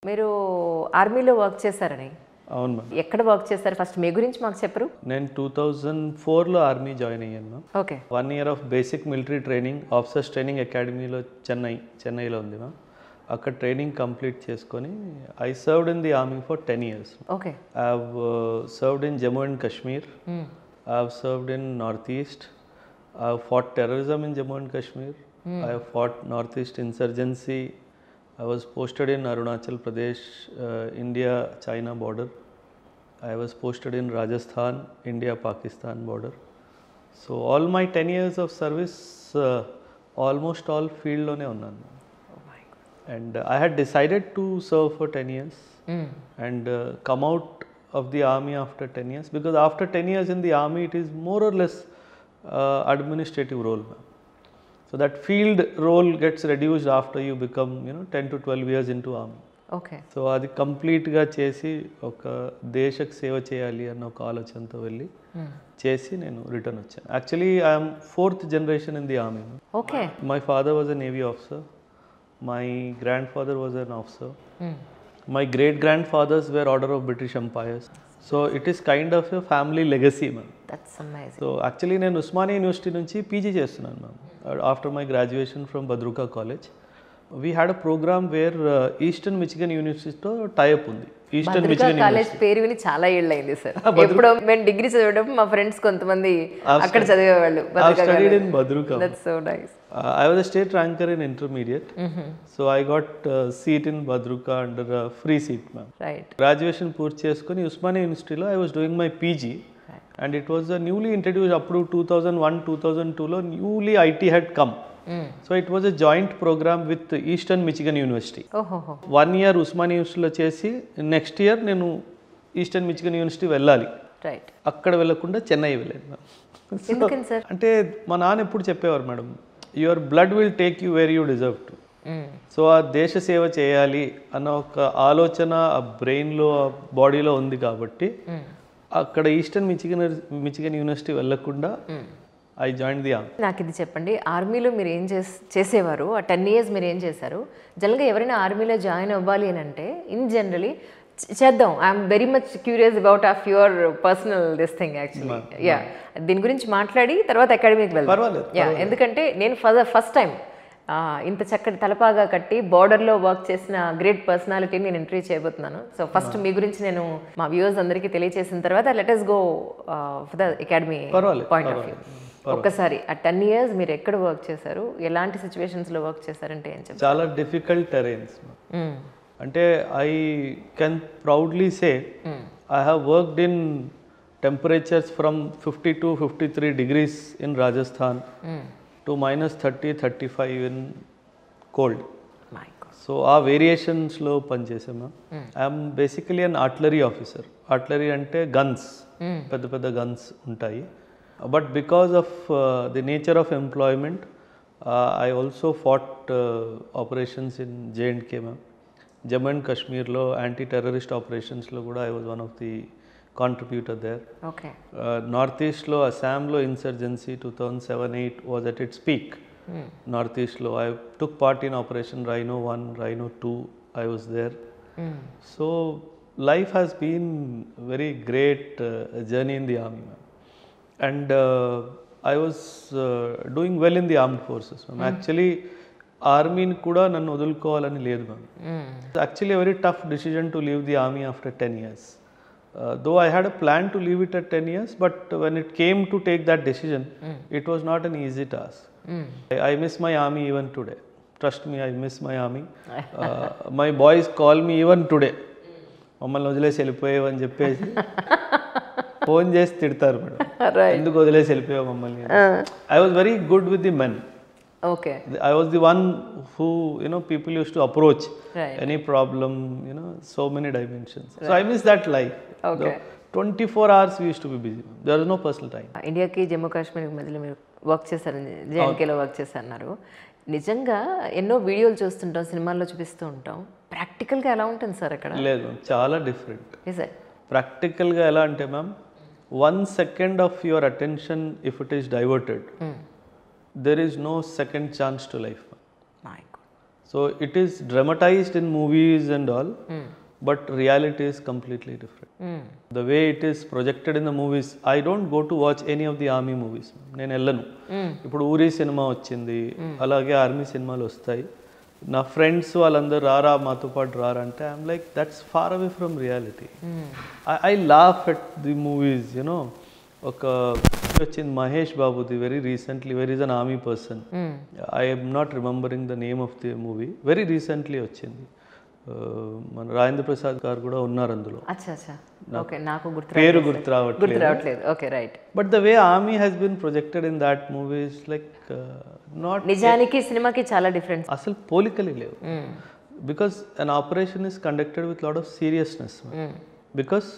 మీరు ఆర్మీలో వర్క్ చేశారని. అవును మ్యామ్. ఎక్కడ వర్క్ చేశారు? ఫస్ట్ మీ గురించి మాకు చెప్పరు. నేను 2004లో ఆర్మీ జాయిన్ అయ్యాను ma'am. Okay. 1 year of basic military training officers training అకాడమీలో చెన్నైలో ఉంది మ్యామ్. అక్కడ ట్రైనింగ్ కంప్లీట్ చేసుకొని I served in the army for 10 years. Okay. I have served in Jammu and Kashmir. I have served in Northeast. I have fought terrorism in Jammu and Kashmir. I have fought Northeast insurgency. I was posted in Arunachal Pradesh, India-China border. I was posted in Rajasthan, India-Pakistan border. So all my 10 years of service, almost all field lone unnanu. Oh my God. And I had decided to serve for 10 years and come out of the army after 10 years, because after 10 years in the army it is more or less administrative role. So that field role gets reduced after you become 10 to 12 years into army. Okay. So అది కంప్లీట్గా చేసి ఒక దేశకు సేవ చేయాలి అన్న ఒక ఆలోచనతో వెళ్ళి చేసి నేను రిటర్న్ వచ్చాను. Actually I'm 4th generation in the army. Okay. My father was a Navy officer. My grandfather was an officer. My great-grandfathers were Order of British Empires. So it is kind of a family legacy, ma'am. That's amazing. So actually నేను Osmania university నుంచి PG చేస్తున్నాను ma'am. After my graduation from Bhadruka college we had a programme where Eastern Michigan యూనివర్సిటీతో tie up ఉంది. Eastern Michigan college పేరు విని చాలా ఏళ్ళు అయింది సార్. ఎప్పుడో మేము డిగ్రీ చదివేటప్పుడు మా ఫ్రెండ్స్ కొంతమంది అక్కడ చదివేవాళ్ళు. Studied in Bhadruka. That's so nice. I was a state ranker in intermediate. So I got seat in Badruka under a free seat, ma'am. Right. Graduation పూర్తి చేసుకొని ఉస్మానియా యూనివర్సిటీలో I was doing my PG. And it was a newly introduced up to 2001-2002లో newly IT had come. So it was a joint program with Eastern Michigan University. ఓహోహో. 1 year Osmania యూనివర్సిటీలో చేసి next year నేను eastern Michigan university వెళ్ళాలి. Right. అక్కడ వెళ్ళకుండా చెన్నై వెళ్ళాను. ఎందుకని sir? అంటే మా నాన్న ఎప్పుడు చెప్పేవారు madam, your blood will take you where you deserve to. So ఆ దేశ సేవ చేయాలి అన్న ఒక ఆలోచన ఆ బ్రెయిన్లో ఆ బాడీలో ఉంది కాబట్టి అక్కడ ఈస్టర్న్ మిచిగన్ యూనివర్సిటీ వెళ్ళకుండా ఐ జాయిన్ ది ఆర్మీ. నాకు ఇది చెప్పండి, ఆర్మీలో మీరు ఏం చేసేవారు? ఆ 10 years మీరు ఏం చేశారు? జనరల్గా ఎవరైనా ఆర్మీలో జాయిన్ అవ్వాలి అని అంటే ఇన్ జనరలీ చేద్దాం. I'm very much curious about of your personal this thing actually. Yeah, దీని గురించి మాట్లాడి తర్వాత అకాడమీకి వెళ్దాం. యా, ఎందుకంటే నేను ఫస్ట్ టైం ఇంత చక్కటి తలపాగా కట్టి బార్డర్లో వర్క్ చేసిన గ్రేట్ పర్సనాలిటీని నేను ఇంటర్వ్యూ చేయబోతున్నాను. సో ఫస్ట్ మీ గురించి నేను మా వ్యూవర్స్ అందరికీ తెలియజేసిన తర్వాత let us go for the academy point of view. ఒక్కసారి ఆ 10 years మీరు ఎక్కడ వర్క్ చేశారు, ఎలాంటి సిచ్యువేషన్స్లో వర్క్ చేశారంటే ఏం చెప్తారు? చాలా డిఫికల్ట్ టెరైన్స్. అంటే I can proudly say I have worked in temperatures from 50 to 53 degrees in Rajasthan to -30-35 in cold. So ఆ వేరియేషన్స్లో పనిచేసాము. I'm basically an artillery officer. Artillery అంటే గన్స్, పెద్ద పెద్ద గన్స్ ఉంటాయి. But because of the nature of employment I also fought operations in J&K ma'am. Jammu and కాశ్మీర్లో anti terrorist ఆపరేషన్స్లో కూడా I was one of the contributor there. Okay. North ఈస్ట్లో అస్సాంలో insurgency 2007-08 was at its peak. North ఈస్ట్లో I took part in operation Rhino 1, Rhino 2. I was there. So life has been very great journey in the army ma'am. And I was doing well in the armed forces ma'am. Actually ఆర్మీని కూడా నన్ను వదులుకోవాలని లేదు ma'am. Actually very tough decision to leave the army after 10 years. Though I had a plan to leave it at 10 years, but when it came to take that decision, it was not an easy task. I miss my army even today. Trust me, I miss my army. My boys call me even today. మమ్మల్ని వదిలేసి వెళ్ళిపోయావు అని చెప్పేసి phone చేసి తిడతారు madam, ఎందుకు వదిలేసి వెళ్ళిపోయావు మమ్మల్ని. I was very good with the men. Okay. I was the one who, people used to approach any problem, so many dimensions. So I miss that life. Okay. 24 hours we used to be busy. There was no personal time. ఇండియాకి జమ్మూ కాశ్మీర్ మధ్యలో మీరు work చేశారు, J&Kలో work చేశారన్నారు. నిజంగా ఎన్నో వీడియోలు చూస్తుంటాం, సినిమాల్లో చూపిస్తూ ఉంటాం. ప్రాక్టికల్గా ఎలా ఉంటుంది సార్ అక్కడ? లేదు మ్యామ్, చాలా డిఫరెంట్. సార్ ప్రాక్టికల్గా ఎలా అంటే ma'am, 1 second of your attention if it is diverted, there is no second chance to life. My God. So it is dramatized in movies and all, but reality is completely different. The way it is projected in the movies, I don't go to watch any of the army movies. నేను వెళ్ళను. ఇప్పుడు ఊరి cinema వచ్చింది, అలాగే army సినిమాలు వస్తాయి. నా friends వాళ్ళందరూ రారా మాతో పాటు రారా అంటే I'm like that's far away from reality. I laugh at the movies, you. Know వచ్చింది మహేష్ బాబుది very recently, very is an army person. I'm not remembering the name of the movie. Very recently వచ్చింది. మన రాజేంద్ర ప్రసాద్ గారు కూడా ఉన్నారు అందులో. పేరు గుర్తు రావట్లేదు. But the way army has been projected in that movie is like not, నిజానికి సినిమాకి చాలా డిఫరెన్స్, అసలు పోలికలే లేవు. Because an operation is conducted with lot of seriousness. Because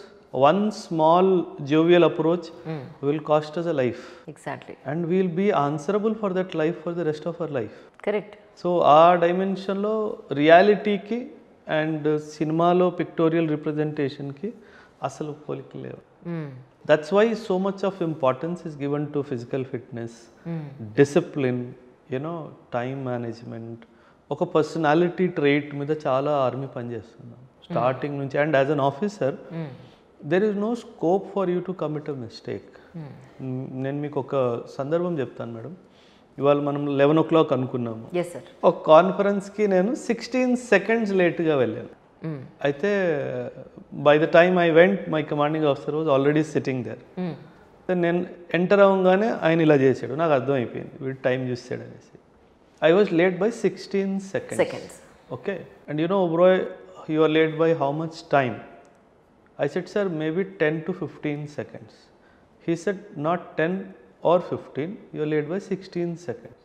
one small jovial approach will cost us a life. Exactly. And we will be answerable for that life for the rest of our life. Correct. So our dimension lo reality ki and cinema lo pictorial representation ki asalu polikale. That's why so much of importance is given to physical fitness, discipline, you know, time management. Oka personality trait మీద చాలా army పని చేస్తున్నాం starting నుంచి. And as an officer there is no scope for you to commit a mistake. నేను మీకు ఒక సందర్భం చెప్తాను మేడం. ఇవాళ మనం 11 o'clock అనుకున్నాము. ఒక కాన్ఫరెన్స్కి నేను 16 seconds లేట్గా వెళ్ళాను. అయితే by the time I went my commanding officer was already sitting there. నేను ఎంటర్ అవ్వగానే ఆయన ఇలా చేశాడు, నాకు అర్థమైపోయింది వీడు టైం చూసాడు అనేసి. I was late by 16 seconds. Okay. And you know bro, you are late by how much time? I said, sir, maybe 10 to 15 seconds. He said, not 10 or 15, you are late by 16 seconds.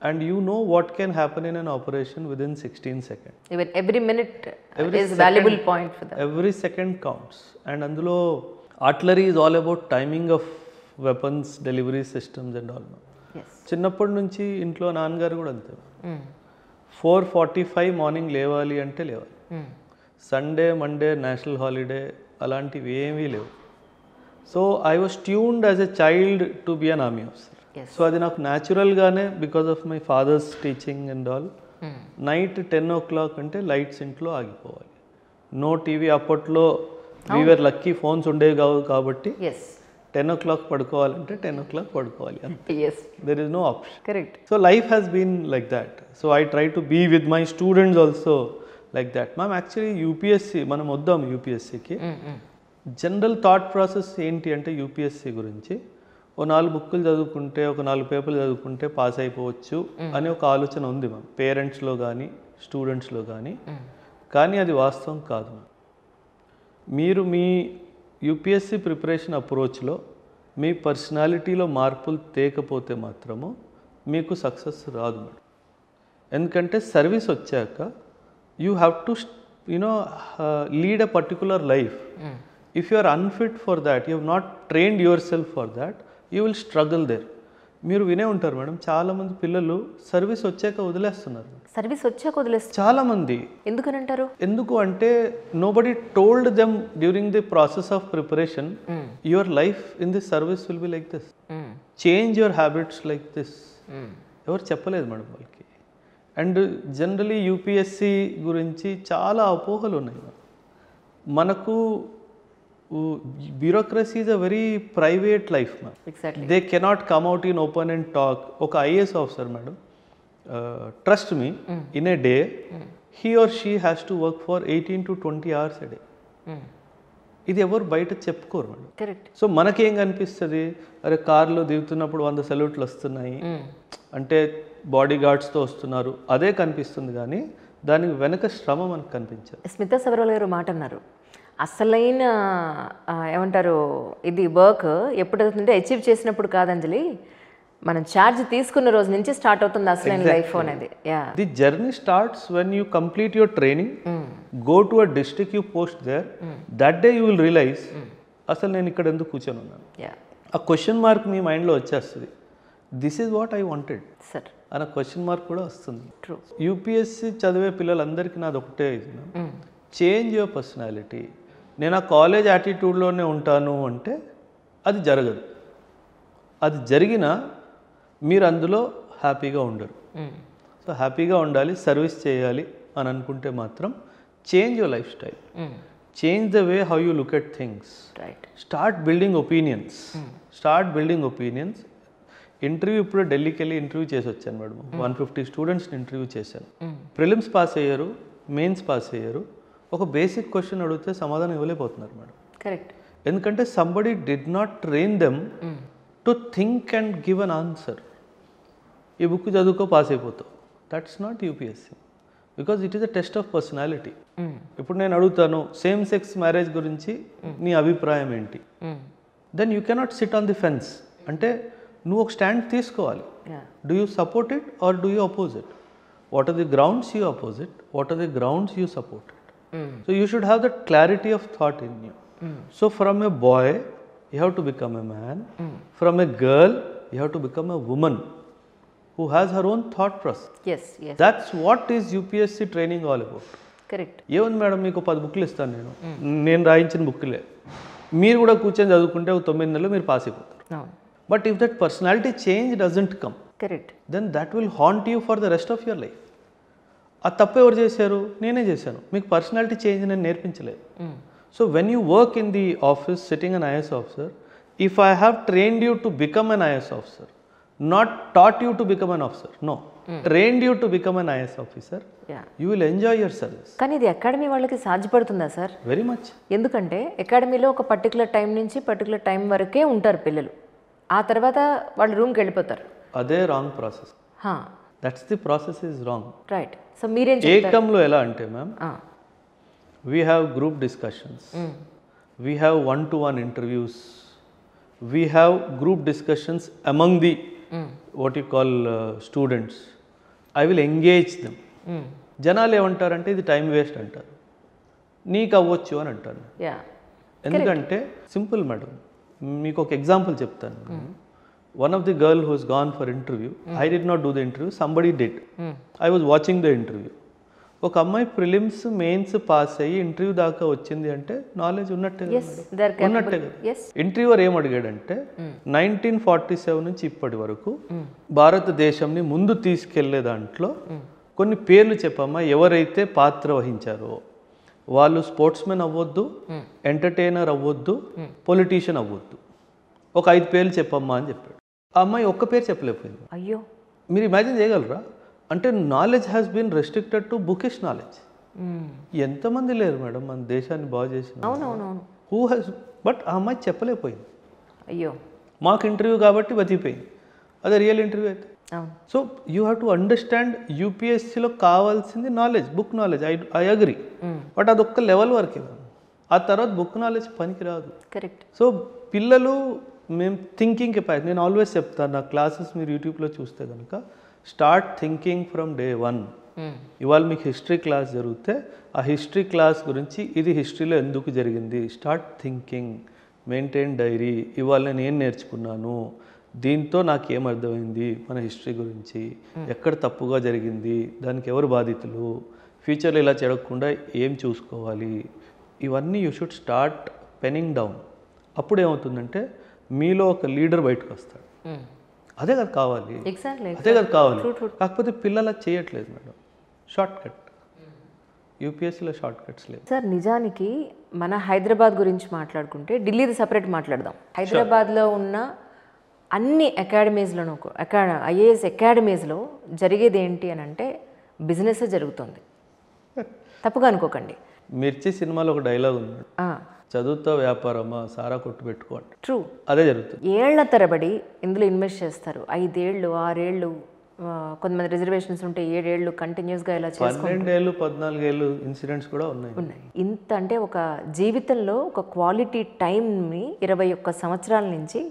And you know what can happen in an operation within 16 seconds. Even every minute is valuable point for them. Every second counts. And andulo artillery is all about timing of weapons, delivery systems and all. Yes. చిన్నప్పటి నుంచి ఇంట్లో నాన్నగారు కూడా అంతే. 4:45 morning లేవాలి అంటే లేవాలి. Sunday Monday national holiday అలాంటివి ఏమీ లేవు. So I was tuned as a child to be an army officer. So అది నాకు న్యాచురల్గానే because of my father's teaching and all. Night 10 o'clock అంటే లైట్స్ ఇంట్లో ఆగిపోవాలి. No TV. అప్పట్లో వీఆర్ లక్కీ, ఫోన్స్ ఉండేవి కావు కాబట్టి 10 o'clock పడుకోవాలంటే 10 o'clock పడుకోవాలి అంతే. There is no option. Correct. So life has been like that. So I try to be with my students also like that. Ma'am, actually UPSC మనం వద్దాం. యూపీఎస్సీకి general thought process ఏంటి అంటే UPSC గురించి ఓ 4 బుక్కులు చదువుకుంటే, ఒక 4 పేపర్లు చదువుకుంటే పాస్ అయిపోవచ్చు అనే ఒక ఆలోచన ఉంది మ్యామ్, పేరెంట్స్లో కానీ స్టూడెంట్స్లో కానీ. కానీ అది వాస్తవం కాదు మ్యామ్. మీరు మీ యూపీఎస్సీ ప్రిపరేషన్ అప్రోచ్లో మీ పర్సనాలిటీలో మార్పులు తేకపోతే మాత్రము మీకు సక్సెస్ రాదు మేడం. ఎందుకంటే సర్వీస్ వచ్చాక you have to, you know, lead a particular life. If you are unfit for that, you have not trained yourself for that, you will struggle there. మీరు వినే ఉంటారు madam, చాలా మంది పిల్లలు సర్వీస్ వచ్చాక వదిలేస్తున్నారు. సర్వీస్ వచ్చాక వదిలేస్తారు చాలా మంది. ఎందుకనంటారు? ఎందుకు అంటే nobody told them during the process of preparation, your life in this service will be like this, change your habits like this. ఎవరు చెప్పలేదు మేడం వాళ్ళకి. అండ్ జనరలీ యూపీఎస్సీ గురించి చాలా అపోహలు ఉన్నాయి. మనకు bureaucracy is a very private life ma'am. They cannot come out in open and talk. ఒక IAS officer madam, trust me, in a day he or she has to work for 18 to 20 hours a day. ఇది ఎవరు బయట చెప్పుకోరు madam. Correct. So మనకేం కనిపిస్తుంది, అరే కార్లో దిగుతున్నప్పుడు 100 సెల్యూట్లు వస్తున్నాయి అంటే బాడీ గార్డ్స్తో వస్తున్నారు, అదే కనిపిస్తుంది. కానీ దానికి వెనక శ్రమ మనకు కనిపించదు. స్మితా సబర్వాల్ గారు మాట అన్నారు, అసలైన ఏమంటారు ఇది వర్క్ ఎప్పుడు అవుతుందంటే అచీవ్ చేసినప్పుడు కాదు అంజలి, మనం ఛార్జ్ తీసుకున్న రోజు నుంచి స్టార్ట్ అవుతుంది అసలైన లైఫ్ అనేది. The journey starts when you complete your training, go to a district, you post there, that day you will realise అసలు నేను ఇక్కడ ఎందుకు కూర్చొని ఉన్నాను. ఆ క్వశ్చన్ మార్క్ మీ మైండ్లో వచ్చేస్తుంది, this is what I wanted అన్న క్వశ్చన్ మార్క్ కూడా వస్తుంది. యూపీఎస్సీ చదివే పిల్లలందరికీ నాది ఒకటే, చేంజ్ యువర్ పర్సనాలిటీ. నేను ఆ కాలేజ్ యాటిట్యూడ్లోనే ఉంటాను అంటే అది జరగదు. అది జరిగినా మీరు అందులో హ్యాపీగా ఉండరు. సో హ్యాపీగా ఉండాలి, సర్వీస్ చేయాలి అని అనుకుంటే మాత్రం change your life style, change the way how you look at things, start building opinions. Interview ఇప్పుడు ఢిల్లీకి వెళ్ళి ఇంటర్వ్యూ చేసి వచ్చాను మేడం. 150 స్టూడెంట్స్ని ఇంటర్వ్యూ చేశాను. ప్రిలిమ్స్ పాస్ అయ్యారు, మెయిన్స్ పాస్ అయ్యారు. ఒక బేసిక్ క్వశ్చన్ అడిగితే సమాధానం ఇవ్వలేకపోతున్నారు మేడం. కరెక్ట్. ఎందుకంటే somebody did not train them to think and give an answer. ఈ బుక్ చదువుకో పాస్ అయిపోతావు, that's not UPSC, because it is a test of personality. ఇప్పుడు నేను అడుగుతాను సేమ్ సెక్స్ మ్యారేజ్ గురించి నీ అభిప్రాయం ఏంటి, then you cannot sit on the fence. అంటే నువ్వు ఒక స్టాండ్ తీసుకోవాలి. Do you support it or do you oppose it? What are the grounds you oppose it, what are the grounds you support it? So you should have that clarity of thought in you. So from a boy you have to become a man, from a girl you have to become a woman who has her own thought process. Yes. That's what is UPSC training all about. Correct. ఏముంది madam, మీకు 10 బుక్లు ఇస్తాను నేను రాయించిన బుక్లే, మీరు కూడా కూర్చొని చదువుకుంటే 9 నెలలు మీరు పాస్ అయిపోతారు. But if that personality change doesn't come, correct, then that will haunt you for the rest of your life. ఆ తప్పు ఎవరు చేశారు? నేనే చేశాను. మీకు పర్సనాలిటీ చేంజ్ నేను నేర్పించలేదు. So when you work in the office sitting an IAS officer, if I have trained you to become an IAS officer, not taught you to become an officer, no, trained you to become an IAS officer, you will enjoy your service. కానీ ఇది academy వాళ్ళకి సాధ్యపడుతుందా sir? Very much. ఎందుకంటే అకాడమీలో ఒక particular time నుంచి particular time వరకే ఉంటారు పిల్లలు, ఆ తర్వాత వాళ్ళు రూమ్కి వెళ్ళిపోతారు. అదే wrong process. That's the process is wrong. Right. So మీరేం చెప్తారు? ఏకంలో ఎలా అంటే ma'am, we have group discussions, we have 1-to-1 interviews, we have group discussions among the what you call students. I will engage them. జనాలు ఏమంటారంటే ఇది time waste అంటారు, నీకు అవ్వచ్చు అని అంటారు. ఎందుకంటే సింపుల్ మేడం, మీకు ఒక ఎగ్జాంపుల్ చెప్తాను. One of the girl who has gone for interview, I did not do the interview, somebody did. I was watching the interview. ఒక అమ్మాయి ప్రిలిమ్స్ మెయిన్స్ పాస్ అయ్యి ఇంటర్వ్యూ దాకా వచ్చింది అంటే నాలెడ్జ్ ఉన్నట్టే ఉన్నట్టే కదా. ఇంటర్వ్యూవర్ ఏం అడిగాడంటే 1947 నుంచి ఇప్పటి వరకు భారతదేశంని ముందు తీసుకెళ్లే దాంట్లో కొన్ని పేర్లు చెప్పమ్మా, ఎవరైతే పాత్ర వహించారో వాళ్ళు స్పోర్ట్స్ మెన్ అవ్వద్దు, ఎంటర్టైనర్ అవ్వద్దు, పొలిటీషియన్ అవ్వద్దు, ఒక 5 పేర్లు చెప్పమ్మా అని చెప్పాడు. ఆ అమ్మాయి ఒక్క పేరు చెప్పలేకపోయింది. అయ్యో, మీరు ఇమాజిన్ చేయగలరా? అంటే knowledge has been restricted to bookish knowledge. ఎంతమంది లేరు మేడం మన దేశాన్ని బాగు చేసిన హూ హ్యాస్, బట్ ఆ అమ్మాయి చెప్పలేకపోయింది. అయ్యో, మాకు ఇంటర్వ్యూ కాబట్టి బతికిపోయింది, అదే రియల్ ఇంటర్వ్యూ అయితే. So you have to understand యూపీఎస్సీలో కావాల్సింది knowledge, book knowledge. I agree, but అదొక్క లెవెల్ వరకే, ఆ తర్వాత బుక్ నాలెడ్జ్ పనికి రాదు. కరెక్ట్. సో పిల్లలు మేము థింకింగ్ కెపాసిటీ, నేను ఆల్వేస్ చెప్తాను, నా క్లాసెస్ మీరు యూట్యూబ్లో చూస్తే కనుక, స్టార్ట్ థింకింగ్ ఫ్రమ్ డే 1. ఇవాళ మీకు హిస్టరీ క్లాస్ జరిగితే ఆ హిస్టరీ క్లాస్ గురించి ఇది హిస్టరీలో ఎందుకు జరిగింది, స్టార్ట్ థింకింగ్, మెయింటైన్ డైరీ. ఇవాళ నేను ఏం నేర్చుకున్నాను, దీంతో నాకు ఏం అర్థమైంది మన హిస్టరీ గురించి, ఎక్కడ తప్పుగా జరిగింది, దానికి ఎవరు బాధితులు, ఫ్యూచర్లో ఇలా జరగకుండా ఏం చూసుకోవాలి, ఇవన్నీ you should start penning down. అప్పుడు ఏమవుతుందంటే మీలో ఒక లీడర్ బయటకు వస్తాడు. అదే కదా కావాలి, అదే కదా కావాలి. కాకపోతే పిల్లలు అది చేయట్లేదు మేడం. షార్ట్ కట్, యూపీఎస్సీలో షార్ట్ కట్స్ లేదు సార్. నిజానికి మన హైదరాబాద్ గురించి మాట్లాడుకుంటే ఢిల్లీది సపరేట్ మాట్లాడదాం. హైదరాబాద్లో ఉన్న అన్ని అకాడమీస్లోనూ ఐఏఎస్ అకాడమీస్లో జరిగేది ఏంటి అని అంటే బిజినెస్ జరుగుతుంది. తప్పుగా అనుకోకండి. మిర్చి సినిమాలో ఒక డైలాగ్ ఉంది, చదువుతో వ్యాపారమా సారా కొట్టు పెట్టుకోండి. ట్రూ, అదే జరుగుతుంది. ఏళ్ల తరబడి ఇందులో ఇన్వెస్ట్ చేస్తారు. 5 ఏళ్ళు 6 ఏళ్ళు, కొంతమంది రిజర్వేషన్స్ ఉంటే 7 ఏళ్ళు కంటిన్యూస్గా ఇలా చేస్తారు. 12 ఏళ్ళు 14 ఏళ్ళు ఇన్సిడెంట్స్ కూడా ఉన్నాయి. ఇంత అంటే ఒక జీవితంలో ఒక క్వాలిటీ టైంని 21 సంవత్సరాల నుంచి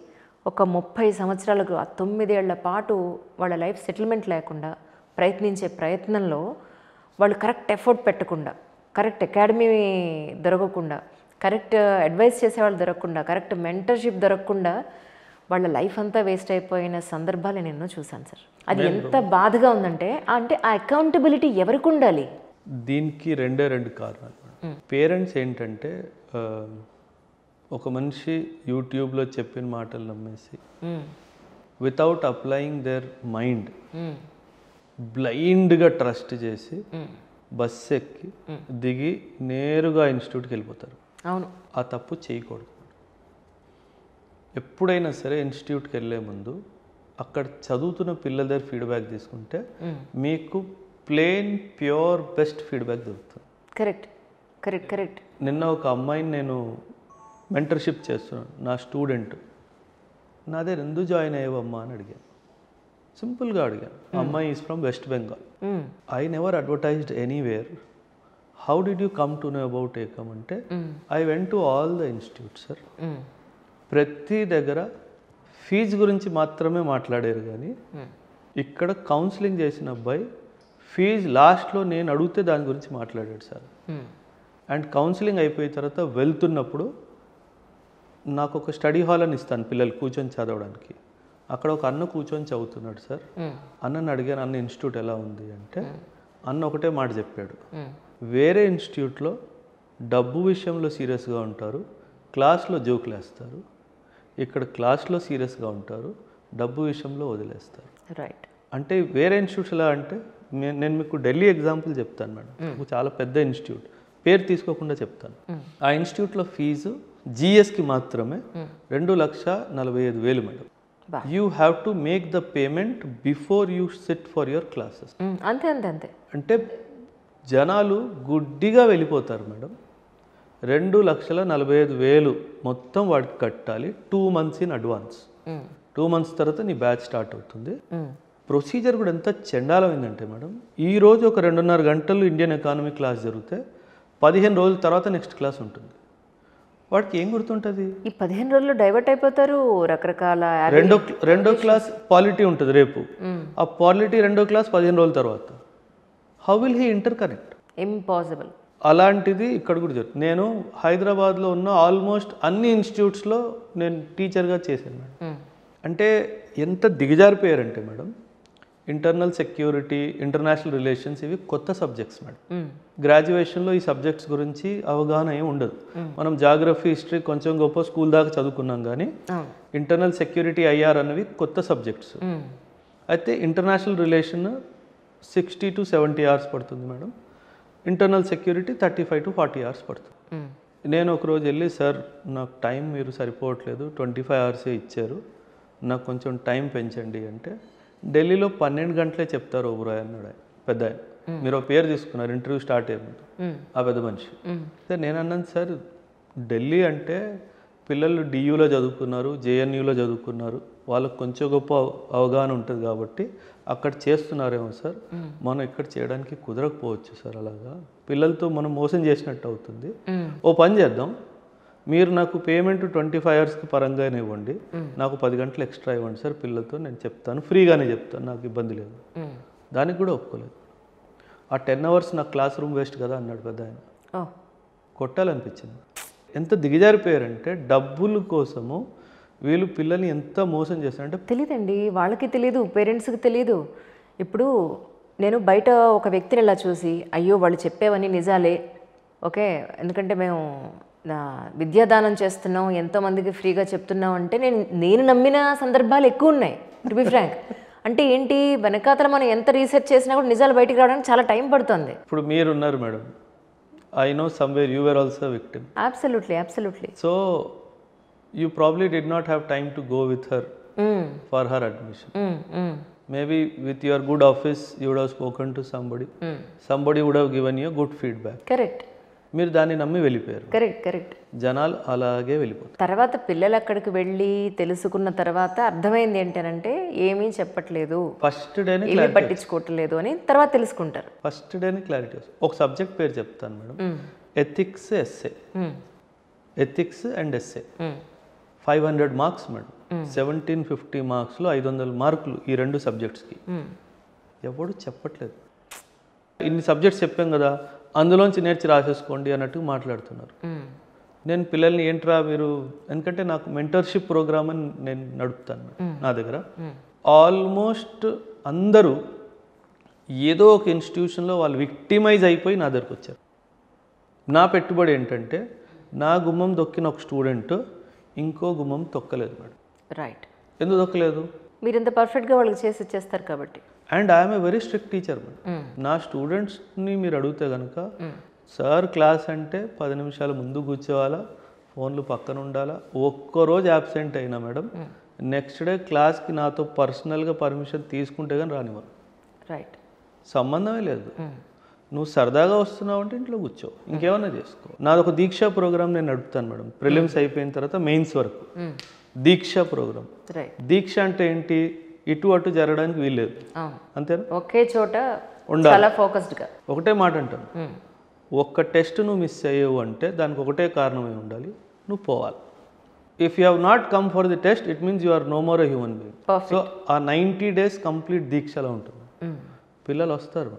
ఒక 30 సంవత్సరాలకు, ఆ 9 ఏళ్ల పాటు వాళ్ళ లైఫ్ సెటిల్మెంట్ లేకుండా ప్రయత్నించే ప్రయత్నంలో వాళ్ళు కరెక్ట్ ఎఫర్ట్ పెట్టకుండా, కరెక్ట్ అకాడమీ దొరకకుండా, కరెక్ట్ అడ్వైస్ చేసేవాళ్ళు దొరకకుండా, కరెక్ట్ మెంటర్షిప్ దొరకకుండా వాళ్ళ లైఫ్ అంతా వేస్ట్ అయిపోయిన సందర్భాలు నేను ఎన్నో చూశాను సార్. అది ఎంత బాధగా ఉందంటే, అంటే ఆ అకౌంటబిలిటీ ఎవరికి ఉండాలి? దీనికి 2 కారణాలు. పేరెంట్స్ ఏంటంటే ఒక మనిషి యూట్యూబ్లో చెప్పిన మాటలు నమ్మేసి వితౌట్ అప్లయింగ్ దేర్ మైండ్ బ్లైండ్గా ట్రస్ట్ చేసి బస్సు ఎక్కి దిగి నేరుగా ఇన్స్టిట్యూట్కి వెళ్ళిపోతారు. అవును. ఆ తప్పు చేయకూడదు. ఎప్పుడైనా సరే ఇన్స్టిట్యూట్కి వెళ్ళే ముందు అక్కడ చదువుతున్న పిల్లల దగ్గర ఫీడ్బ్యాక్ తీసుకుంటే మీకు ప్లెయిన్ ప్యూర్ బెస్ట్ ఫీడ్బ్యాక్ దొరుకుతుంది. Correct correct correct. నిన్న ఒక అమ్మాయిని నేను మెంటర్షిప్ చేస్తున్నాను, నా స్టూడెంట్. నా దగ్గర ఎందుకు జాయిన్ అయ్యావమ్మా అని అడిగాను, సింపుల్గా అడిగాను. అమ్మాయి is from west Bengal. I never advertised anywhere, how did you come to know about Ekam అంటే I went to all the institute sir. ప్రతి దగ్గర ఫీజు గురించి మాత్రమే మాట్లాడారు, కానీ ఇక్కడ కౌన్సిలింగ్ చేసిన అబ్బాయి ఫీజు లాస్ట్లో నేను అడిగితే దాని గురించి మాట్లాడాడు సార్. అండ్ కౌన్సిలింగ్ అయిపోయిన తర్వాత వెళ్తున్నప్పుడు నాకు ఒక స్టడీ హాల్ అని ఇస్తాను పిల్లలు కూర్చొని చదవడానికి. అక్కడ ఒక అన్న కూర్చొని చదువుతున్నాడు సార్. అన్నని అడిగాను, అన్న ఇన్స్టిట్యూట్ ఎలా ఉంది అంటే అన్న ఒకటే మాట చెప్పాడు, వేరే ఇన్స్టిట్యూట్లో డబ్బు విషయంలో సీరియస్గా ఉంటారు, క్లాస్లో జోకులు వేస్తారు. ఇక్కడ క్లాస్లో సీరియస్గా ఉంటారు, డబ్బు విషయంలో వదిలేస్తారు. రైట్. అంటే వేరే ఇన్స్టిట్యూట్స్ ఎలా అంటే నేను మీకు ఢిల్లీ ఎగ్జాంపుల్ చెప్తాను మేడం. చాలా పెద్ద ఇన్స్టిట్యూట్, పేరు తీసుకోకుండా చెప్తాను. ఆ ఇన్స్టిట్యూట్లో ఫీజు జిఎస్కి మాత్రమే 2,45,000 madam. You have to make the payment before you SIT for your classes. అంతే అంతే అంతే. అంటే జనాలు గుడ్డిగా వెళ్ళిపోతారు మేడం. 2,45,000 మొత్తం వాడికి కట్టాలి 2 months ఇన్ అడ్వాన్స్. 2 months తర్వాత నీ బ్యాచ్ స్టార్ట్ అవుతుంది. ప్రొసీజర్ కూడా ఎంత చండాలమైందంటే మేడం, ఈ రోజు ఒక 2.5 గంటలు ఇండియన్ ఎకానమీ క్లాస్ జరిగితే 15 రోజుల తర్వాత నెక్స్ట్ క్లాస్ ఉంటుంది. వాడికి ఏం గుర్తుంటుంది? ఈ 15 రోజుల్లో డైవర్ట్ అయిపోతారు రకరకాల. రెండో క్లాస్ పాలిటీ ఉంటుంది రేపు, ఆ పాలిటీ రెండో క్లాస్ 15 రోజుల తర్వాత. How will he inter connect? Impossible. అలాంటిది ఇక్కడ కూడా జరుగుతుంది. నేను హైదరాబాద్లో ఉన్న ఆల్మోస్ట్ అన్ని ఇన్స్టిట్యూట్స్లో నేను టీచర్గా చేశాను మేడం. అంటే ఎంత దిగజారిపోయారంటే madam, internal security, international relations ఇవి కొత్త సబ్జెక్ట్స్ మేడం. గ్రాడ్యుయేషన్లో ఈ సబ్జెక్ట్స్ గురించి అవగాహన ఏమి ఉండదు. మనం జాగ్రఫీ, హిస్టరీ కొంచెం గొప్ప స్కూల్ దాకా చదువుకున్నాం, కానీ ఇంటర్నల్ సెక్యూరిటీ, ఐఆర్ అనేవి కొత్త సబ్జెక్ట్స్. అయితే ఇంటర్నేషనల్ రిలేషన్ 60 to 70 hours పడుతుంది madam. Internal security 35 to 40 hours పడుతుంది. నేను ఒకరోజు వెళ్ళి, సార్ నాకు టైం మీరు సరిపోవట్లేదు, 25 hours ఇచ్చారు, నాకు కొంచెం టైం పెంచండి అంటే, ఢిల్లీలో 12 గంటలే చెప్తారు ఓబరాయ్ అన్నాడు పెద్ద ఆయన. మీరు ఒక పేరు తీసుకున్నారు ఇంటర్వ్యూ స్టార్ట్ అయ్యే ముందు, ఆ పెద్ద మనిషి. సార్ నేను అన్నాను, సార్ ఢిల్లీ అంటే పిల్లలు డియూలో చదువుకున్నారు, జేఎన్యూలో చదువుకున్నారు, వాళ్ళకు కొంచెం గొప్ప అవగాహన ఉంటుంది కాబట్టి అక్కడ చేస్తున్నారేమో సార్, మనం ఇక్కడ చేయడానికి కుదరకపోవచ్చు సార్. అలాగా పిల్లలతో మనం మోసం చేసినట్టు అవుతుంది. ఓ పని చేద్దాం, మీరు నాకు పేమెంట్ 25 hours పరంగానే ఇవ్వండి, నాకు 10 గంటలు ఎక్స్ట్రా ఇవ్వండి సార్, పిల్లలతో నేను చెప్తాను, ఫ్రీగానే చెప్తాను, నాకు ఇబ్బంది లేదు. దానికి కూడా ఒప్పుకోలేదు. ఆ 10 hours నాకు క్లాస్ రూమ్ వేస్ట్ కదా అన్నాడు పెద్ద ఆయన. కొట్టాలనిపించింది. ఎంత దిగజారిపోయారంటే డబ్బుల కోసము వీళ్ళు పిల్లల్ని ఎంత మోసం చేస్తారంటే తెలియదండి, వాళ్ళకి తెలియదు, పేరెంట్స్కి తెలియదు. ఇప్పుడు నేను బయట ఒక వ్యక్తిని ఇలా చూసి, అయ్యో వాళ్ళు చెప్పేవన్నీ నిజాలే, ఓకే, ఎందుకంటే మేము విద్యాదానం చేస్తున్నాం, ఎంతోమందికి ఫ్రీగా చెప్తున్నాం అంటే నేను నమ్మిన సందర్భాలు ఎక్కువ ఉన్నాయి, టు బి ఫ్రాంక్. అంటే ఏంటి, వెనకాతల మనం ఎంత రీసెర్చ్ చేసినా కూడా నిజాలు బయటికి రావడానికి చాలా టైం పడుతుంది. ఇప్పుడు మీరు ఉన్నారు madam, I know somewhere you were also a victim. Absolutely, absolutely. So you probably did not have time to go with her for her admission. Maybe with your good office you would have spoken to somebody. Somebody would have given you good feedback. Correct. మీరు దాన్ని నమ్మి వెళ్ళిపోయారు. Correct correct. జనాలు అలాగే వెళ్ళిపోతారు. తర్వాత పిల్లలు అక్కడికి వెళ్ళి తెలుసుకున్న తర్వాత అర్థమైంది ఏంటంటే ఏమీ చెప్పట్లేదు, ఫస్ట్ డేనే ఏమీ పట్టించుకోవట్లేదు అని తర్వాత తెలుసుకుంటారు. ఫస్ట్ డేనే క్లారిటీ వస్తుంది. ఒక సబ్జెక్ట్ పేరు చెప్తాను madam, ethics essay. Ethics and essay 500 marks madam. 1750 marksలో 500 marks ఈ 2 సబ్జెక్ట్స్కి. ఎవడు చెప్పట్లేదు. ఇన్ని సబ్జెక్ట్స్ చెప్పాం కదా, అందులోంచి నేర్చి రాసేసుకోండి అన్నట్టు మాట్లాడుతున్నారు. నేను పిల్లల్ని ఏంట్రా మీరు, ఎందుకంటే నాకు మెంటర్షిప్ ప్రోగ్రామ్ అని నేను నడుపుతాను నా దగ్గర. ఆల్మోస్ట్ అందరూ ఏదో ఒక ఇన్స్టిట్యూషన్లో వాళ్ళు విక్టిమైజ్ అయిపోయి నా దగ్గరకు వచ్చారు. నా పెట్టుబడి ఏంటంటే, నా గుమ్మం దొక్కిన ఒక స్టూడెంట్ ఇంకో గుమ్మం తొక్కలేదు మేడం. రైట్. ఎందుకు తొక్కలేదు? మీరు ఎంత పర్ఫెక్ట్గా వాళ్ళకి చేసి ఇచ్చేస్తారు కాబట్టి. And I'm a very strict teacher madam. నా స్టూడెంట్స్ని మీరు అడిగితే కనుక సార్ క్లాస్ అంటే 10 నిమిషాల ముందు కూర్చోవాలా, ఫోన్లు పక్కన ఉండాలా. ఒక్కరోజు యాబ్సెంట్ అయినా మేడం నెక్స్ట్ డే క్లాస్కి నాతో పర్సనల్గా పర్మిషన్ తీసుకుంటే కానీ రానివ్వరు. రైట్. సంబంధమే లేదు. నువ్వు సరదాగా వస్తున్నావు అంటే ఇంట్లో కూర్చో, ఇంకేమన్నా చేసుకో. నాది ఒక దీక్ష ప్రోగ్రామ్ నేను నడుపుతాను మేడం. ప్రిలిమ్స్ అయిపోయిన తర్వాత మెయిన్స్ వరకు దీక్ష ప్రోగ్రామ్. దీక్ష అంటే ఏంటి? ఇటు అటు జరగడానికి వీల్లేదు, అంతేనా? ఒకే చోట ఉండాలి, చాలా ఫోకస్డ్గా. ఒకటే మాట అంటాను, ఒక్క టెస్ట్ నువ్వు మిస్ అయ్యావు అంటే దానికి ఒకటే కారణమై ఉండాలి, నువ్వు పోవాలి. If you have not come for the test it means you are no more a human being. So ఆ 90 days కంప్లీట్ దీక్షలో ఉంటుంది. పిల్లలు వస్తారు,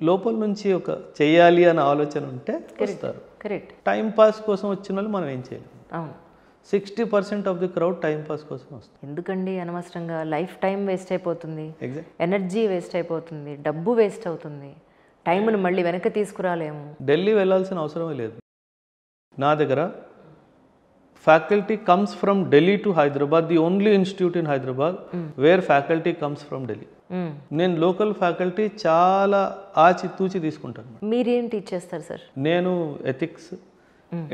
లోపల నుంచి ఒక చెయ్యాలి అనే ఆలోచన ఉంటే వస్తారు. కరెక్ట్. టైం పాస్ కోసం వచ్చిన వాళ్ళు మనం ఏం చేయలేము. అవును. 60% of the crowd time pass కోసం వస్తుంది. ఎందుకండి అనవసరంగా లైఫ్ టైం వేస్ట్ అయిపోతుంది, ఎనర్జీ వేస్ట్ అయిపోతుంది, డబ్బు వేస్ట్ అవుతుంది, టైంను మళ్ళీ వెనక్కి తీసుకురాలేము. ఢిల్లీ వెళ్ళాల్సిన అవసరమే లేదు. నా దగ్గర faculty comes from Delhi to Hyderabad, the only institute in Hyderabad where faculty comes from Delhi. నేను లోకల్ ఫ్యాకల్టీ చాలా ఆచితూచి తీసుకుంటాను. మీరేం టీచ్ చేస్తారు సార్? నేను ethics,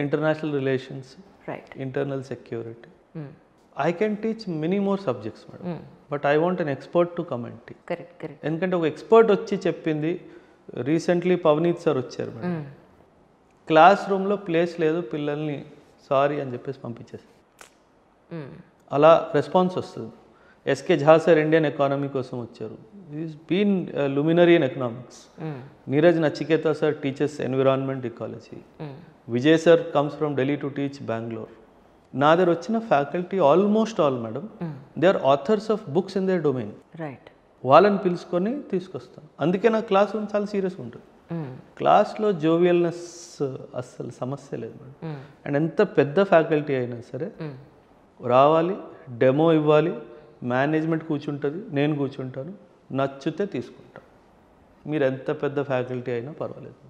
international relations, right, internal security. I can teach many more subjects madam, but I want an expert to come and teach. Correct, correct. ఎందుకంటే ఒక expert వచ్చి చెప్పింది, రీసెంట్లీ పవనీత్ సార్ వచ్చారు మేడం, క్లాస్ రూమ్లో place లేదు, పిల్లల్ని sorry అని చెప్పేసి పంపించేసి అలా రెస్పాన్స్ వస్తుంది. SK Jha sir Indian economy కోసం వచ్చారు, is been luminary in economics. Neeraj Nachiketa sir teachers environment ecology. Vijay sir comes from Delhi to teach Bengaluru. నా దగ్గర వచ్చిన faculty almost all madam they are authors of books in their domain. Right. వాళ్ళని పిలుచుకొని తీసుకొస్తాను. అందుకే నా క్లాస్ రూమ్ చాలా సీరియస్గా ఉంటుంది. క్లాస్లో జోవియల్నెస్ అస్సలు సమస్య లేదు మేడం. అండ్ ఎంత పెద్ద ఫ్యాకల్టీ అయినా సరే రావాలి, డెమో ఇవ్వాలి, మేనేజ్మెంట్ కూర్చుంటుంది, నేను కూర్చుంటాను, నచ్చితే తీసుకుంటాను. మీరు ఎంత పెద్ద ఫ్యాకల్టీ అయినా పర్వాలేదు.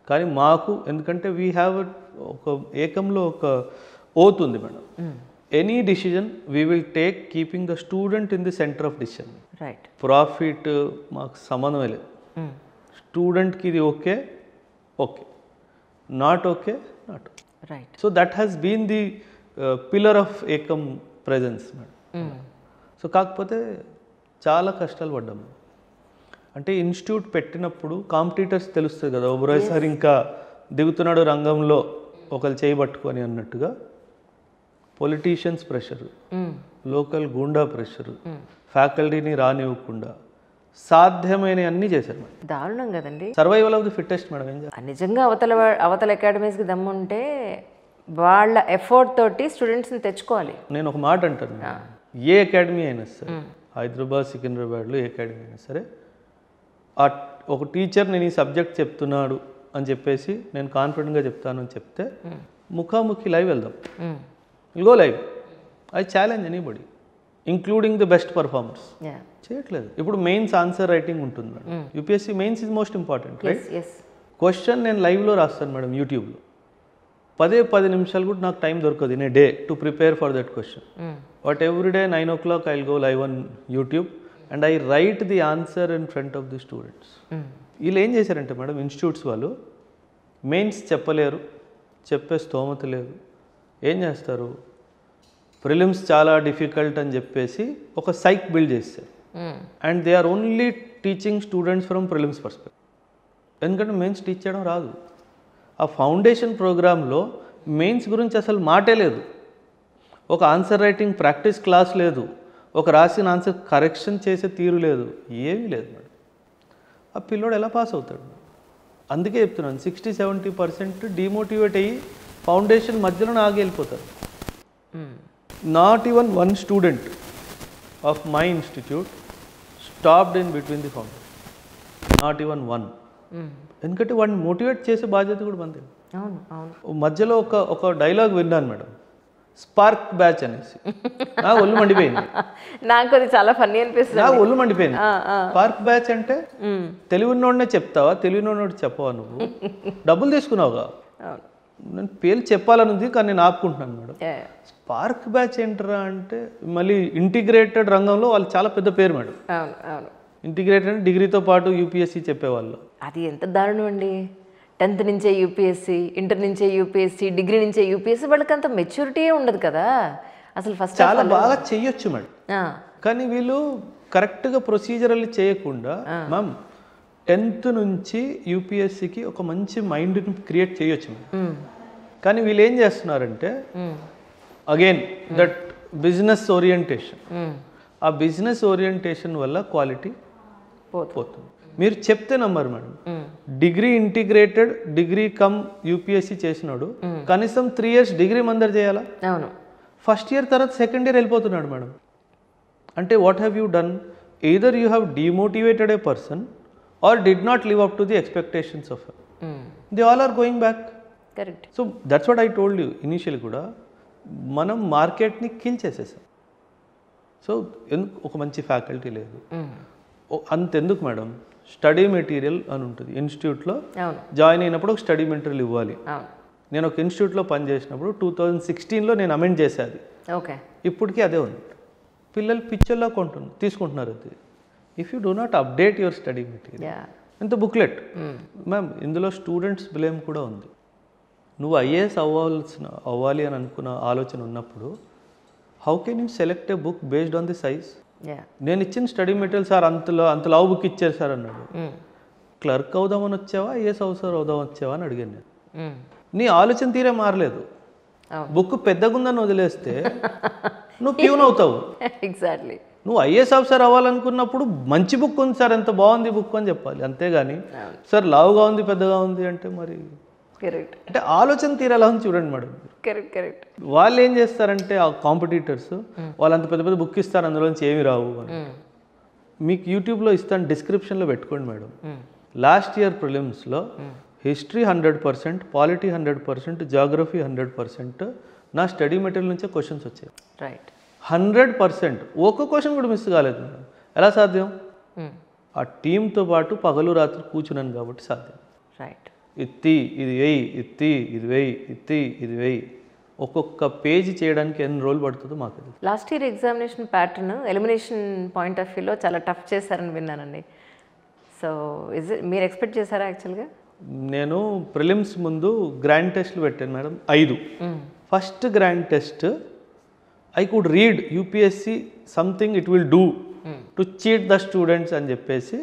కానీ మాకు ఎందుకంటే వీ హ్యావ్ ఒక ఏకంలో ఒక ఓత్ ఉంది madam, any decision we will take keeping the student in the centre of decision. Right. Profit మాకు సంబంధమే లేదు. స్టూడెంట్కి ఇది okay okay, not okay not. Right. So that has been the pillar of Ekam presence madam. So కాకపోతే చాలా కష్టాలు పడ్డాము. అంటే ఇన్స్టిట్యూట్ పెట్టినప్పుడు కాంపిటీటర్స్ తెలుస్తుంది కదా, ఓబ్రాయ్ సార్ ఇంకా దిగుతున్నాడు రంగంలో ఒకరు చేయబట్టుకొని అన్నట్టుగా. Politicians pressure, local goonda pressure, ఫ్యాకల్టీని రానివ్వకుండా సాధ్యమైన అన్నీ చేశారు మేడం. దారుణం కదండి. Survival of the fittest madam. ఏం చేయాలి? నిజంగా అవతల అకాడమీస్కి దమ్ముంటే వాళ్ళ ఎఫర్ట్ తోటి స్టూడెంట్స్ని తెచ్చుకోవాలి. నేను ఒక మాట అంటాను, ఏ అకాడమీ అయినా సరే, హైదరాబాద్ సికింద్రాబాద్లో ఏ అకాడమీ అయినా సరే, ఒక టీచర్ నేను ఈ సబ్జెక్ట్ చెప్తున్నాడు అని చెప్పేసి నేను కాన్ఫిడెంట్గా చెప్తాను అని చెప్తే ముఖాముఖి లైవ్ వెళ్దాం, go live. I challenge anybody including the best performers. చేయట్లేదు. ఇప్పుడు మెయిన్స్ ఆన్సర్ రైటింగ్ ఉంటుంది madam. UPSC mains is most important, right? Question నేను లైవ్లో రాస్తాను మేడం యూట్యూబ్లో. 10 నిమిషాలు కూడా నాకు టైం దొరకదు in a day to prepare for that question. But every day 9 o'clock I will go live on YouTube and I right the answer in front of the students. వీళ్ళు ఏం చేశారంటే మేడం, ఇన్స్టిట్యూట్స్ వాళ్ళు mains చెప్పలేరు, చెప్పే స్తోమత లేదు, ఏం చేస్తారు, ప్రిలిమ్స్ చాలా డిఫికల్ట్ అని చెప్పేసి ఒక సైక్ బిల్డ్ చేస్తారు. And they are only teaching students from prelims perspective. ఎందుకంటే మెయిన్స్ టీచ్ చేయడం రాదు. ఆ ఫౌండేషన్ ప్రోగ్రాంలో మెయిన్స్ గురించి అసలు మాటే లేదు, ఒక ఆన్సర్ రైటింగ్ ప్రాక్టీస్ క్లాస్ లేదు, ఒక రాసిన ఆన్సర్ కరెక్షన్ చేసే తీరు లేదు, ఏమీ లేదు మేడం. ఆ పిల్లోడు ఎలా పాస్ అవుతాడు? అందుకే చెప్తున్నాను, 60-70% డిమోటివేట్ అయ్యి ఫౌండేషన్ మధ్యలో ఆగి వెళ్ళిపోతారు. Not even one student of my institute stopped in between the foundation, not even one. ఎందుకంటే వాడిని మోటివేట్ చేసే బాధ్యత కూడా మనది. మధ్యలో ఒక డైలాగ్ విన్నాను మేడం, స్పార్క్ బ్యాచ్ అనేసి. నాకు ఒళ్ళు మండిపోయింది. నాకు అది చాలా ఫన్నీ అనిపిస్తుంది. నాకు ఒళ్ళు మండిపోయింది. స్పార్క్ బ్యాచ్ అంటే తెలివినోడినే చెప్తావా, తెలివినోడి చెప్పవా? నువ్వు డబ్బులు తీసుకున్నావుగా. నేను పేరు చెప్పాలని ఉంది కానీ నేను ఆపుకుంటున్నాను మేడం. స్పార్క్ బ్యాచ్ ఏంటరా అంటే మళ్ళీ ఇంటిగ్రేటెడ్ రంగంలో వాళ్ళు చాలా పెద్ద పేరు మేడం. ఇంటిగ్రేటెడ్ అంటే డిగ్రీతో పాటు యూపీఎస్సీ చెప్పేవాళ్ళు. అది ఎంత దారుణం అండి. 10th నుంచే యూపీఎస్సీ, ఇంటర్ నుంచే యూపీఎస్సీ, డిగ్రీ నుంచే యూపీఎస్సీ. వాళ్ళకి అంత మెచ్యూరిటీ ఉండదు కదా అసలు. ఫస్ట్ చాలా బాగా చెయ్యొచ్చు మేడం, కానీ వీళ్ళు కరెక్ట్గా ప్రొసీజరల్లీ చేయకుండా మ్యామ్ 10th నుంచి యూపీఎస్సీకి ఒక మంచి మైండ్ని క్రియేట్ చేయొచ్చు మేడం. కానీ వీళ్ళు ఏం చేస్తున్నారంటే అగైన్ దట్ బిజినెస్ ఓరియంటేషన్, ఆ బిజినెస్ ఓరియంటేషన్ వల్ల క్వాలిటీ పోతుంది. మీరు చెప్తే నమ్మరు madam. Degree integrated, degree cum UPSC చేసినాడు కనీసం 3 years డిగ్రీ మందరు చేయాలా? అవును. ఫస్ట్ ఇయర్ తర్వాత సెకండ్ ఇయర్ వెళ్ళిపోతున్నాడు మేడం. అంటే what have you done? Either you have demotivated a person or did not live up to the expectations of they all are going back. Correct. So that's what I told you initial కూడా, మనం మార్కెట్ని kill చేసేసాం. So ఒక మంచి faculty లేదు. అంతెందుకు madam, study material అని ఉంటుంది ఇన్స్టిట్యూట్లో. జాయిన్ అయినప్పుడు ఒక స్టడీ మెటీరియల్ ఇవ్వాలి. నేను ఒక ఇన్స్టిట్యూట్లో పనిచేసినప్పుడు 2016లో నేను అమెండ్ చేసేది. ఓకే. ఇప్పటికీ అదే ఉంది. పిల్లలు పిక్చర్లో తీసుకుంటున్నారు అది. If you do not update your study material, ఇంత బుక్లెట్ మ్యామ్, ఇందులో స్టూడెంట్స్ బ్లేమ్ కూడా ఉంది. నువ్వు ఐఏఎస్ అవ్వాలి అని అనుకున్న ఆలోచన ఉన్నప్పుడు how can you select A book based on the size? నేను ఇచ్చిన స్టడీ మెటీరియల్ సార్ అంత లావు బుక్ ఇచ్చారు సార్ అన్నాడు. క్లర్క్ అవుదామని వచ్చావా, ఐఏఎస్ ఆఫీసర్ అవుదామని వచ్చావా అని అడిగాను నేను. నీ ఆలోచన తీరే మారలేదు. బుక్ పెద్దగా ఉందని వదిలేస్తే నువ్వు ప్యూన్ అవుతావు. ఎగ్జాక్ట్లీ. నువ్వు ఐఏఎస్ ఆఫీసర్ అవ్వాలనుకున్నప్పుడు మంచి బుక్ ఉంది సార్, ఎంత బాగుంది బుక్ అని చెప్పాలి. అంతేగాని సార్ లావుగా ఉంది పెద్దగా ఉంది అంటే మరి కరెక్ట్. అంటే ఆలోచన తీరేలా ఉంది చూడండి మేడం. Correct correct. వాళ్ళు ఏం చేస్తారంటే ఆ కాంపిటీటర్స్ వాళ్ళు అంత పెద్ద పెద్ద బుక్ ఇస్తారు, అందులోంచి ఏమి రావు అని. మీకు యూట్యూబ్లో ఇస్తాను, డిస్క్రిప్షన్లో పెట్టుకోండి మేడం. లాస్ట్ ఇయర్ ప్రిలిమ్స్లో హిస్టరీ 100%, పాలిటీ 100%, జాగ్రఫీ 100% నా స్టడీ మెటీరియల్ నుంచే క్వశ్చన్స్ వచ్చాయి. రైట్. 100%. ఒక్క క్వశ్చన్ కూడా మిస్ కాలేదు మేడం. ఎలా సాధ్యం? ఆ టీంతో పాటు పగలు రాత్రి కూర్చున్నాను కాబట్టి సాధ్యం. రైట్. ఇది వెయ్యి, ఇది వెయ్యి, ఇది వెయ్యి. ఒక్కొక్క పేజీ చేయడానికి ఎన్ని రోజులు పడుతుందో మాకు. Last year examination pattern elimination point of వ్యూలో చాలా టఫ్ చేశారని విన్నానండి. సో మీరు ఎక్స్పెక్ట్ చేశారా యాక్చువల్గా? నేను ప్రిలిమ్స్ ముందు గ్రాండ్ టెస్ట్లు పెట్టాను madam, 5. First grand test I could read UPSC something it will do to cheat the students అని చెప్పేసి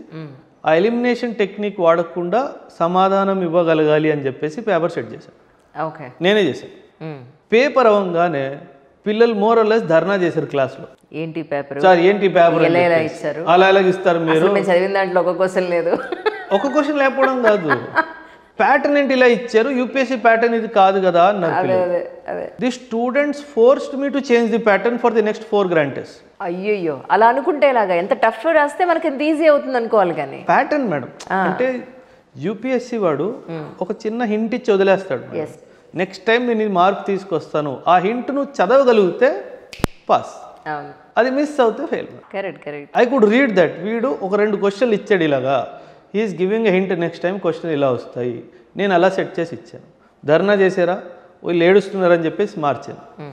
ఆ ఎలిమినేషన్ టెక్నిక్ వాడకుండా సమాధానం ఇవ్వగలగాలి అని చెప్పేసి పేపర్ సెట్ చేశాను. ఓకే. నేనే చేశాను. పేపర్ అవ్వగానే పిల్లలు మోర్ ఆర్ లెస్ ధర్నా చేశారు క్లాస్లో. ఏంటి పేపర్ సార్, ఏంటి పేపర్ ఇచ్చారు, అలా ఎలాగ ఇస్తారు మీరు? చదివిన దాంట్లో ఒక క్వశ్చన్ లేదు. ఒక క్వశ్చన్ లేకపోవడం కాదు, ప్యాటర్న్ ఏంటి ఇలా ఇచ్చారు, యూపీఎస్సీ ప్యాటర్న్ ఇది కాదు కదా అన్నారు. The students forced me to change the pattern for the next 4 grand test. అయ్యో, అలా అనుకుంటే ఎలాగా? ఎంత టఫ్ రాస్తే మనకి ఎంత ఈజీ అవుతుంది అనుకోవాలి. కానీ ప్యాటర్న్ మేడం అంటే యూపీఎస్సీ వాడు ఒక చిన్న హింట్ ఇచ్చి వదిలేస్తాడు. నెక్స్ట్ టైం నేను ఈ మార్క్ తీసుకొస్తాను, ఆ హింట్ నువ్వు చదవగలిగితే పాస్, అది మిస్ అవుతే fail. Correct correct. I could read that. వీడు ఒక 2 క్వశ్చన్లు ఇచ్చాడు ఇలాగా, he's giving a hint, next time question ఇలా వస్తాయి. నేను అలా సెట్ చేసి ఇచ్చాను. ధర్నా చేసారా, వీళ్ళు ఏడుస్తున్నారని చెప్పేసి మార్చాను.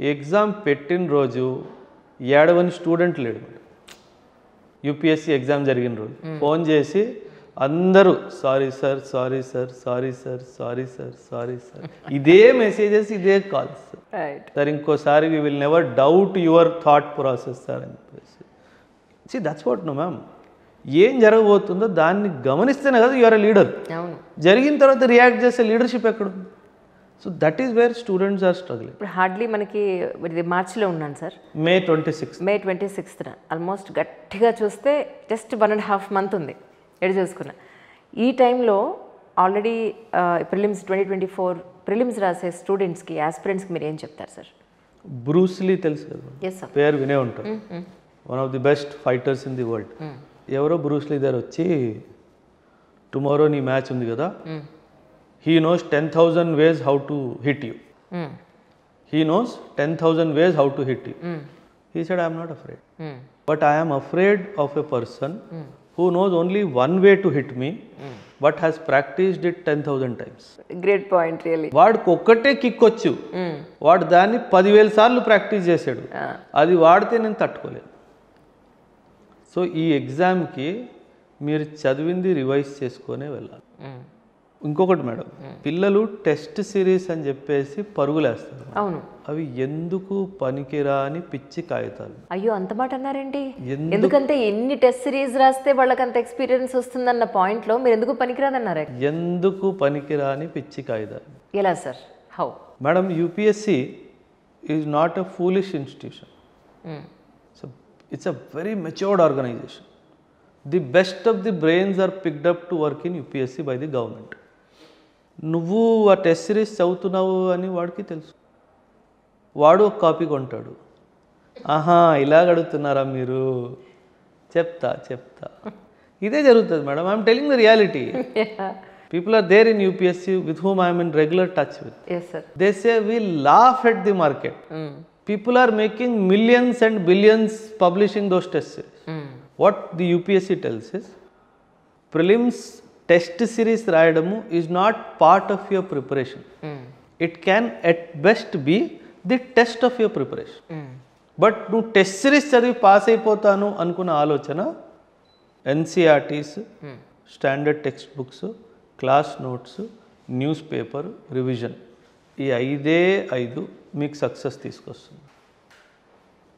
ఎగ్జామ్ పెట్టిన రోజు ఏడవని స్టూడెంట్ లేడు. యూపీఎస్సీ ఎగ్జామ్ జరిగిన రోజు ఫోన్ చేసి అందరూ sorry sir, sorry sir, sorry sir, sorry sir, sorry sir, ఇదే మెసేజెస్, ఇదే కాల్స్. సార్ ఇంకోసారి we will never doubt your thought process sir అని చెప్పేసి. See that's what no ma'am. ఏం జరగబోతుందో దాన్ని గమనిస్తేనే కదా యూఆర్ ఎ లీడర్. జరిగిన తర్వాత రియాక్ట్ చేసే లీడర్షిప్ ఎక్కడుంది? So that is where students are struggling. ఇప్పుడు హార్డ్లీ మనకి మార్చిలో ఉన్నాను సార్, May 26th. ఆల్మోస్ట్ గట్టిగా చూస్తే జస్ట్ 1.5 month ఉంది ఎడు చూసుకున్నా. ఈ టైంలో ఆల్రెడీ ప్రిలిమ్స్ 2024 ప్రిలిమ్స్ రాసే స్టూడెంట్స్కి, ఆస్పిరెంట్స్కి మీరు ఏం చెప్తారు సార్? బ్రూస్లీ తెలుసు కదా, పేరు వినే ఉంటారు. One of the best fighters in the world. ఎవరో బ్రూస్లీ దగ్గర వచ్చి, టుమారో నీ మ్యాచ్ ఉంది కదా, he knows 10,000 ways how to hit you. He knows 10,000 ways how to hit you. He said, I am not afraid. But I am afraid of a person who knows only one way to hit me, but has practiced it 10,000 times. Great point, really. వాడికి ఒక్కటే kick వచ్చు, వాడు దాన్ని 10,000 సార్లు practice చేశాడు, అది వాడితే నేను తట్టుకోలేదు. సో ఈ ఎగ్జామ్కి మీరు చదివింది రివైజ్ చేసుకొనే వెళ్ళాలి. ఇంకొకటి మేడం, పిల్లలు టెస్ట్ సిరీస్ అని చెప్పేసి పరుగులేస్తారు. అవును. అవి ఎందుకు పనికిరాని పిచ్చి కాగితాలు. అయ్యో అంత మాట అన్నారేంటి? ఎందుకంటే ఎన్ని టెస్ట్ సిరీస్ రాస్తే వాళ్ళకి అంత ఎక్స్పీరియన్స్ వస్తుందన్న పాయింట్లో మీరు ఎందుకు పనికిరాదన్నారు? ఎందుకు పనికిరాని పిచ్చి కాగితాలు. ఎలా sir? How? Madam, UPSC is not a foolish institution. It's a very matured organisation. The best of the brains are picked up to work in UPSC by the government. నువ్వు ఆ టెస్ట్ సిరీస్ చదువుతున్నావు అని వాడికి తెలుసు. వాడు ఒక copy కొంటాడు. ఆహా, ఇలాగ అడుగుతున్నారా మీరు, చెప్తా. ఇదే జరుగుతుంది madam. I'm telling the reality. People are there in UPSC with whom I'm in regular touch with. They say we laugh at the market. People are making millions and billions publishing those test series. What the UPSC tells is, prelims test series రాయడము is not part of your preparation. It can at best be the test of your preparation. But నువ్వు test series చదివి pass అయిపోతాను అనుకున్న ఆలోచన NCERTs, standard text books, class notes, news paper, revision, ఈ 5 మీకు success తీసుకొస్తుంది.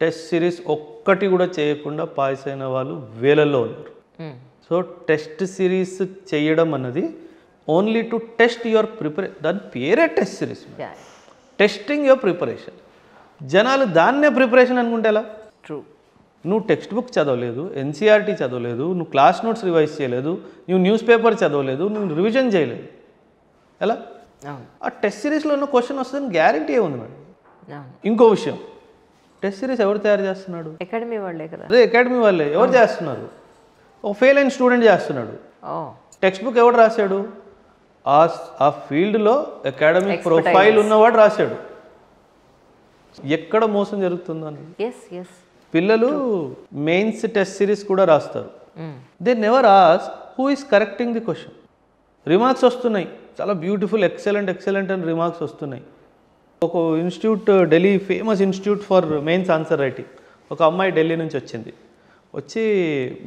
Test series ఒక్కటి కూడా చేయకుండా పాస్ అయిన వాళ్ళు వేలల్లో ఉన్నారు. సో టెస్ట్ సిరీస్ చేయడం అన్నది only to test your preparation. దాని పేరే test series, testing your preparation. జనాలు దాన్నే ప్రిపరేషన్ అనుకుంటే ఎలా? ట్రూ. నువ్వు టెక్స్ట్ బుక్ చదవలేదు, ఎన్సీఆర్టీ చదవలేదు, నువ్వు క్లాస్ నోట్స్ రివైజ్ చేయలేదు, నువ్వు న్యూస్ పేపర్ చదవలేదు, నువ్వు రివిజన్ చేయలేదు, ఎలా? ఆ టెస్ట్ సిరీస్లో ఉన్న క్వశ్చన్ వస్తుందని గ్యారంటీ ఏముంది మేడం? ఇంకో విషయం, టెస్ట్ సిరీస్ ఎవరు తయారు చేస్తున్నాడు? అకాడమీ వాళ్ళే కదా. అదే అకాడమీ వాళ్ళే. ఎవరు చేస్తున్నారు? ఒక ఫెయిల్ అయిన స్టూడెంట్ చేస్తున్నాడు. టెక్స్ట్ బుక్ ఎవరు రాశాడు? ఆ ఫీల్డ్లో అకాడమిక్ ప్రొఫైల్ ఉన్నవాడు రాశాడు. ఎక్కడ మోసం జరుగుతుందని. పిల్లలు మెయిన్స్ టెస్ట్ సిరీస్ కూడా రాస్తారు. They never ask who is correcting the question. Remarks వస్తున్నాయి, చాలా బ్యూటిఫుల్, ఎక్సలెంట్ అని రిమార్క్స్ వస్తున్నాయి. ఒక institute, Delhi famous institute for mains answer writing, ఒక అమ్మాయి ఢిల్లీ నుంచి వచ్చి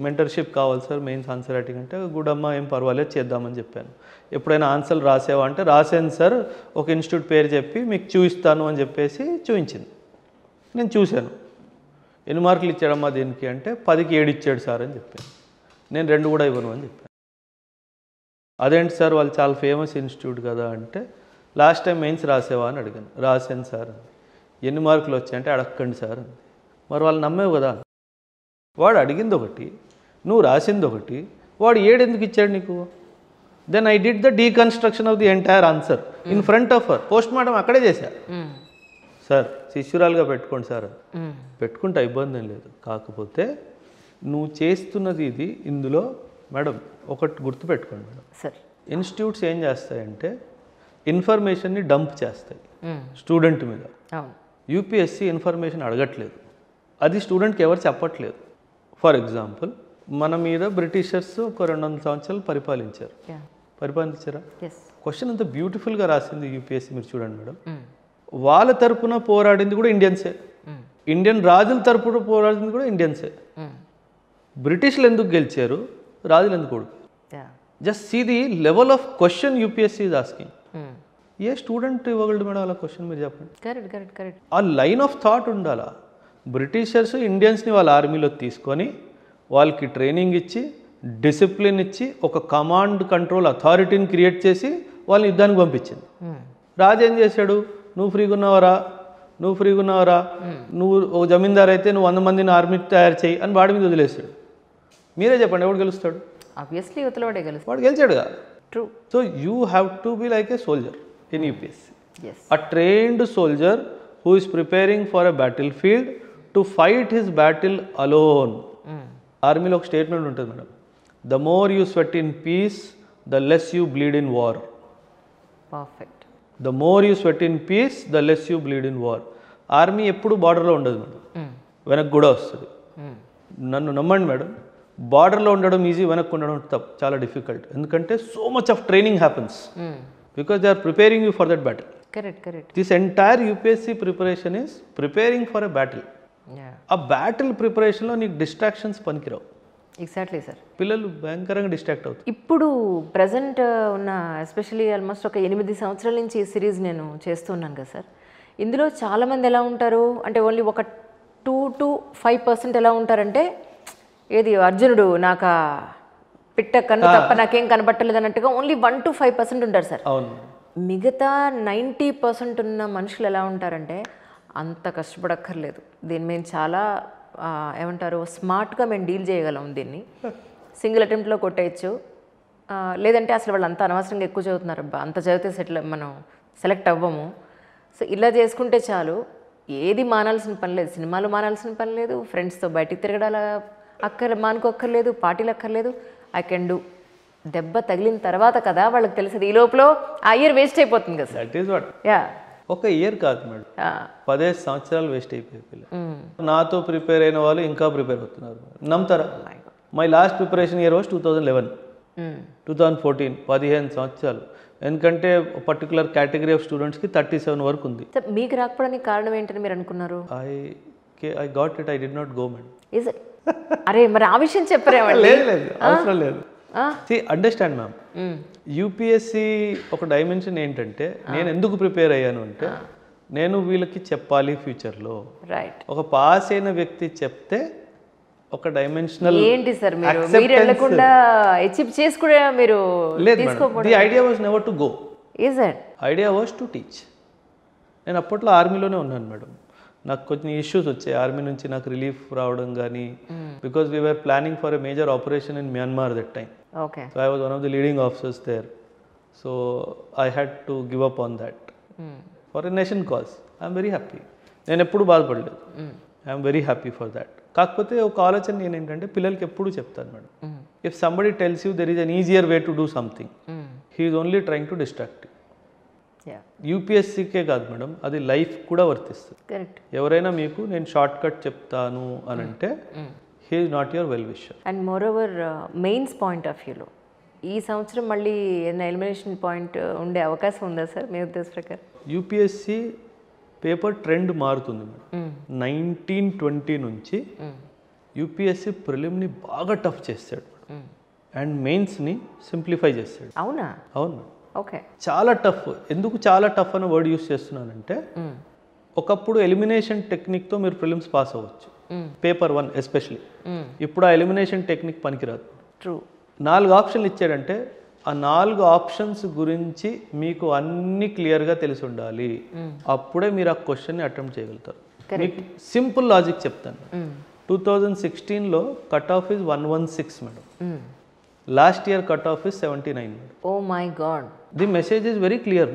మెంటర్షిప్ కావాలి సార్ మెయిన్స్ ఆన్సర్ రైటింగ్ అంటే, గుడ్ అమ్మ, ఏం పర్వాలేదు చేద్దామని చెప్పాను. ఎప్పుడైనా ఆన్సర్లు రాసావా అంటే, రాశాను సార్, ఒక ఇన్స్టిట్యూట్ పేరు చెప్పి మీకు చూపిస్తాను అని చెప్పేసి చూపించింది. నేను చూశాను. ఎన్ని మార్కులు ఇచ్చాడమ్మా దీనికి అంటే, 10కి 7 ఇచ్చాడు సార్ అని చెప్పాను. నేను 2 కూడా ఇవ్వను అని చెప్పాను. అదేంటి సార్, వాళ్ళు చాలా ఫేమస్ ఇన్స్టిట్యూట్ కదా అంటే, లాస్ట్ టైం మెయిన్స్ రాసేవా అని అడిగాను. రాశాను సార్. ఎన్ని మార్కులు వచ్చాయంటే, అడగండి సార్ అని. మరి వాళ్ళు నమ్మేవు కదా. వాడు అడిగింది ఒకటి, నువ్వు రాసింది ఒకటి, వాడు 7 ఎందుకు ఇచ్చాడు నీకు? Then I did the deconstruction of the entire answer in front of her. Post mortem అక్కడే చేశా. సార్ శిష్యురాలుగా పెట్టుకోండి సార్. పెట్టుకుంటే ఇబ్బంది ఏం లేదు, కాకపోతే నువ్వు చేస్తున్నది ఇది. ఇందులో మేడం ఒకటి గుర్తుపెట్టుకోండి మేడం, ఇన్స్టిట్యూట్స్ ఏం చేస్తాయంటే ఇన్ఫర్మేషన్ని డంప్ చేస్తాయి స్టూడెంట్ మీద. యూపీఎస్సీ ఇన్ఫర్మేషన్ అడగట్లేదు, అది స్టూడెంట్కి ఎవరు చెప్పట్లేదు. ఫర్ ఎగ్జాంపుల్, మన మీద బ్రిటిషర్స్ ఒక 200 సంవత్సరాలు పరిపాలించారా? క్వశ్చన్ అంత బ్యూటిఫుల్గా రాసింది యూపీఎస్సీ, మీరు చూడండి మేడం. వాళ్ళ తరపున పోరాడింది కూడా ఇండియన్సే, ఇండియన్ రాజుల తరపున పోరాడింది కూడా ఇండియన్సే. బ్రిటిష్లు ఎందుకు గెలిచారు, రాజులు ఎందుకు ఓడిపోయారు? Just see the level of question UPSC is asking. ఏ స్టూడెంట్ ఇవ్వగలడు మేడం అలా క్వశ్చన్, మీరు చెప్పండి. ఆ లైన్ ఆఫ్ థాట్ ఉండాలా. బ్రిటిషర్స్ ఇండియన్స్ని వాళ్ళ ఆర్మీలో తీసుకొని వాళ్ళకి ట్రైనింగ్ ఇచ్చి, డిసిప్లిన్ ఇచ్చి, ఒక కమాండ్ కంట్రోల్ అథారిటీని క్రియేట్ చేసి వాళ్ళని యుద్ధానికి పంపించింది. రాజు ఏం చేశాడు? నువ్వు ఫ్రీగా ఉన్నావరా, నువ్వు ఓ జమీందార్ అయితే నువ్వు 100 మందిని ఆర్మీ తయారు చేయి అని వాడి మీద వదిలేస్తాడు. మీరే చెప్పండి, ఎవడు గెలుస్తాడు? ఆబ్వియస్లీ వాడు గెలిచాడుగా. True. So you have to be like a soldier in UPSC. A trained soldier who is preparing for a battlefield to fight his battle alone. ఆర్మీలో ఒక స్టేట్మెంట్ ఉంటుంది madam, the more you sweat in peace the less you bleed in war. Perfect. The more you sweat in peace the less you bleed in war. Army ఎప్పుడు బార్డర్లో ఉండదు madam, వెనక్కి కూడా వస్తుంది. నన్ను నమ్మండి మేడం, బార్డర్లో ఉండడం ఈజీ, వెనక్కి ఉండడం తప్పు, చాలా డిఫికల్ట్. ఎందుకంటే so much of training happens because they are preparing you for that battle. Correct. This entire UPSC preparation is preparing for a battle. A battle preparation lo neeku distractions panikiravu. Exactly sir. పిల్లలు భయంకరంగా distract అవుతారు. ఇప్పుడు present ఉన్న especially almost ఒక 8 సంవత్సరాల నుంచి ఈ series నేను చేస్తున్నాను కదా సార్. ఇందులో చాలామంది ఎలా ఉంటారు అంటే ఓన్లీ ఒక 2 to 5% ఎలా ఉంటారంటే ఏది అర్జునుడు నాకు పిట్ట కన్ను తప్ప నాకేం కనబట్టలేదు అన్నట్టుగా ఓన్లీ 1 to 5% ఉంటారు సార్. అవును. మిగతా 90% ఉన్న మనుషులు ఎలా ఉంటారంటే అంత కష్టపడక్కర్లేదు, దీన్ని మేము చాలా ఏమంటారు స్మార్ట్గా మేము డీల్ చేయగలం, దీన్ని సింగిల్ అటెంప్ట్లో కొట్టేయచ్చు. లేదంటే అసలు వాళ్ళు అంత అనవసరంగా ఎక్కువ చదువుతున్నారు, అంత చదివితే మనం సెలెక్ట్ అవ్వము. సో ఇలా చేసుకుంటే చాలు, ఏది మానాల్సిన పని లేదు, సినిమాలు మానాల్సిన పని లేదు, ఫ్రెండ్స్తో బయటికి తిరగడాల మానుకోక్కర్లేదు, పార్టీలు అక్కర్లేదు. I can do. దెబ్బ తగిలిన తర్వాత కదా వాళ్ళకి తెలిసేది, ఈ లోపల ఆ ఇయర్ వేస్ట్ అయిపోతుంది కదా sir. That is what. Yeah, ఒక ఇయర్ కాదు మేడం, 15 సంవత్సరాలు వేస్ట్ అయిపోయి పిల్లలు. నాతో ప్రిపేర్ అయిన వాళ్ళు ఇంకా ప్రిపేర్ అవుతున్నారు. నమ్ముతారా? My last preparation year was 2011, 2014, 15 సంవత్సరాలు. ఎందుకంటే పర్టికులర్ కేటగిరీ ఆఫ్ స్టూడెంట్స్కి 37 వరకు ఉంది. మీకు రాకపోవడానికి కారణం ఏంటని మీరు అనుకున్నారు? I got it, I did not go madam. Is it? అరే మరి ఆ విషయం చెప్పరేమండి? లేదు లేదు, అవసరం లేదు. అండర్స్టాండ్ మ్యామ్, యూపీఎస్సి ఒక డైమెన్షన్ ఏంటంటే నేను ఎందుకు ప్రిపేర్ అయ్యాను అంటే నేను వీళ్ళకి చెప్పాలి ఫ్యూచర్లో. రైట్. ఒక పాస్ అయిన వ్యక్తి చెప్తే ఒక డైమెన్షనల్ ఏంటి సార్ మీరు వెళ్ళకుండా అచీవ్ చేసి కూడా మీరు లేదు madam. The idea was never to go, is it? Idea was to teach. నేను అప్పట్లో ఆర్మీలోనే ఉన్నాను మేడం. నాకు కొన్ని ఇష్యూస్ వచ్చాయి ఆర్మీ నుంచి, నాకు రిలీఫ్ రావడం కానీ, because we were planning for a major operation in Myanmar that time. Okay. So I was one of the leading officers there. So I had to give up on that for a nation cause. I am very happy. నేను ఎప్పుడు బాధపడలేదు. I am very happy for that. కాకపోతే ఒక ఆలోచన నేను ఏంటంటే పిల్లలకి ఎప్పుడు చెప్తాను madam, if somebody tells you there is an easier way to do something, he is only trying to distract you. యూపీఎస్సీకే కాదు మేడం, అది లైఫ్ కూడా వర్తిస్తుంది. కరెక్ట్. ఎవరైనా మీకు నేను షార్ట్ కట్ చెప్తాను అని అంటే he is not your well wisher. And more over mains point of వ్యూలో ఈ సంవత్సరం మళ్ళీ ఏదైనా ఎలిమినేషన్ పాయింట్ ఉండే అవకాశం ఉందా సార్ మీ ఉద్దేశ ప్రకారం? యూపీఎస్సీ పేపర్ ట్రెండ్ మారుతుంది మేడం. 1920 నుంచి యూపీఎస్సీ ప్రిలిమ్ని బాగా టఫ్ చేస్తాడు అండ్ మెయిన్స్ని సింప్లిఫై చేస్తాడు. అవునా? అవును మేడం. ఓకే. చాలా టఫ్. ఎందుకు చాలా టఫ్ అనే వర్డ్ యూస్ చేస్తున్నానంటే ఒకప్పుడు ఎలిమినేషన్ టెక్నిక్తో మీరు ప్రిలిమ్స్ పాస్ అవ్వచ్చు, పేపర్ 1 ఎస్పెషలీ. ఇప్పుడు ఆ ఎలిమినేషన్ టెక్నిక్ పనికిరాదు. ట్రూ. 4 ఆప్షన్లు ఇచ్చాడంటే ఆ 4 ఆప్షన్స్ గురించి మీకు అన్ని క్లియర్గా తెలిసి ఉండాలి, అప్పుడే మీరు ఆ క్వశ్చన్ని అటెంప్ట్ చేయగలుగుతారు. మీకు సింపుల్ లాజిక్ చెప్తాను. 2016లో cut off is 116 madam. Last year cut off is 79 madam. Oh my God. The message is very clear.